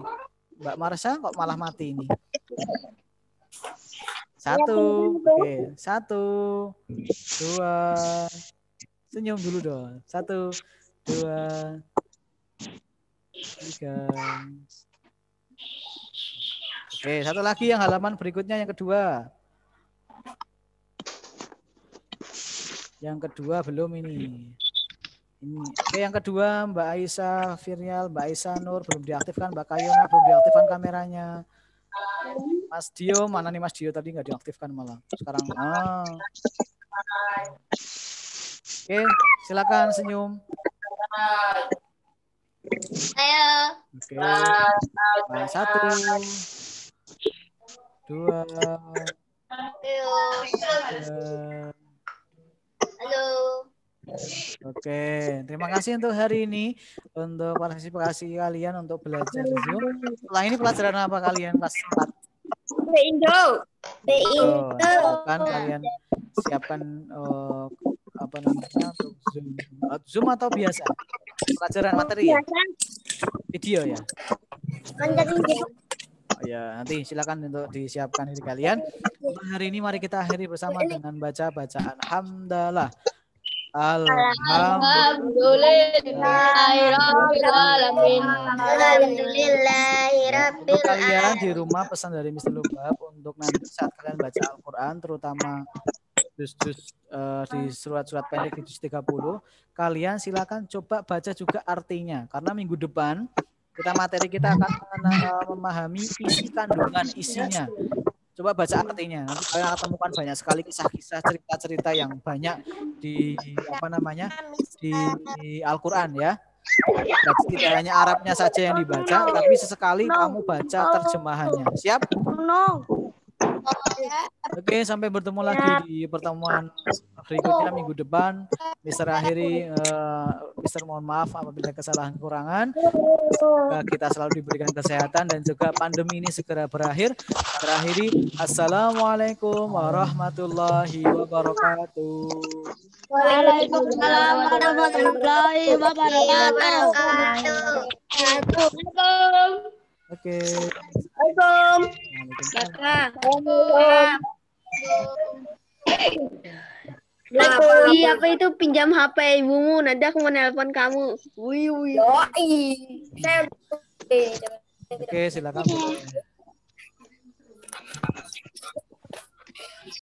Mbak Marsha kok malah mati ini? Satu. Oke, 1, 2. Senyum dulu dong. 1, 2, 3. Oke, satu lagi yang halaman berikutnya yang kedua. Yang kedua belum ini. Oke, yang kedua Mbak Aisyah Firial, Mbak Aisyah Nur belum diaktifkan, Mbak Kayona belum diaktifkan kameranya. Mas Dio, mana nih Mas Dio tadi nggak diaktifkan malah. Sekarang Oke, silakan senyum. Ayo. Oke. 1, 2. Ayo. Halo. Oke, terima kasih untuk hari ini, untuk partisipasi kalian untuk belajar Zoom. Setelah ini pelajaran apa kalian kelas 4? Siapkan kalian siapkan apa namanya untuk Zoom atau biasa? Pelajaran materi ya? Video ya? Oh ya, nanti silakan untuk disiapkan diri kalian. Hari ini mari kita akhiri bersama dengan baca bacaan hamdalah. Alhamdulillahirobbilalamin. Untuk kalian di rumah, pesan dari Mr. Lubab untuk nanti saat kalian baca Al-Quran, terutama di surat-surat pendek di juz 30, kalian silakan coba baca juga artinya, karena minggu depan materi kita akan memahami isi kandungan isinya. Coba baca artinya. Nanti kalian akan temukan banyak sekali kisah-kisah, cerita-cerita yang banyak di di Al-Qur'an ya. Tidak hanya Arabnya saja yang dibaca, tapi sesekali kamu baca terjemahannya. Siap? Oke, sampai bertemu lagi di pertemuan berikutnya minggu depan. Mister akhiri, Mister mohon maaf apabila kesalahan kekurangan. Kita selalu diberikan kesehatan dan juga pandemi ini segera berakhir. Terakhiri, assalamualaikum warahmatullahi wabarakatuh. Waalaikumsalam warahmatullahi wabarakatuh. Oke. Apa itu pinjam HP ibumu? Nanti aku mau nelpon kamu. Oke, silakan.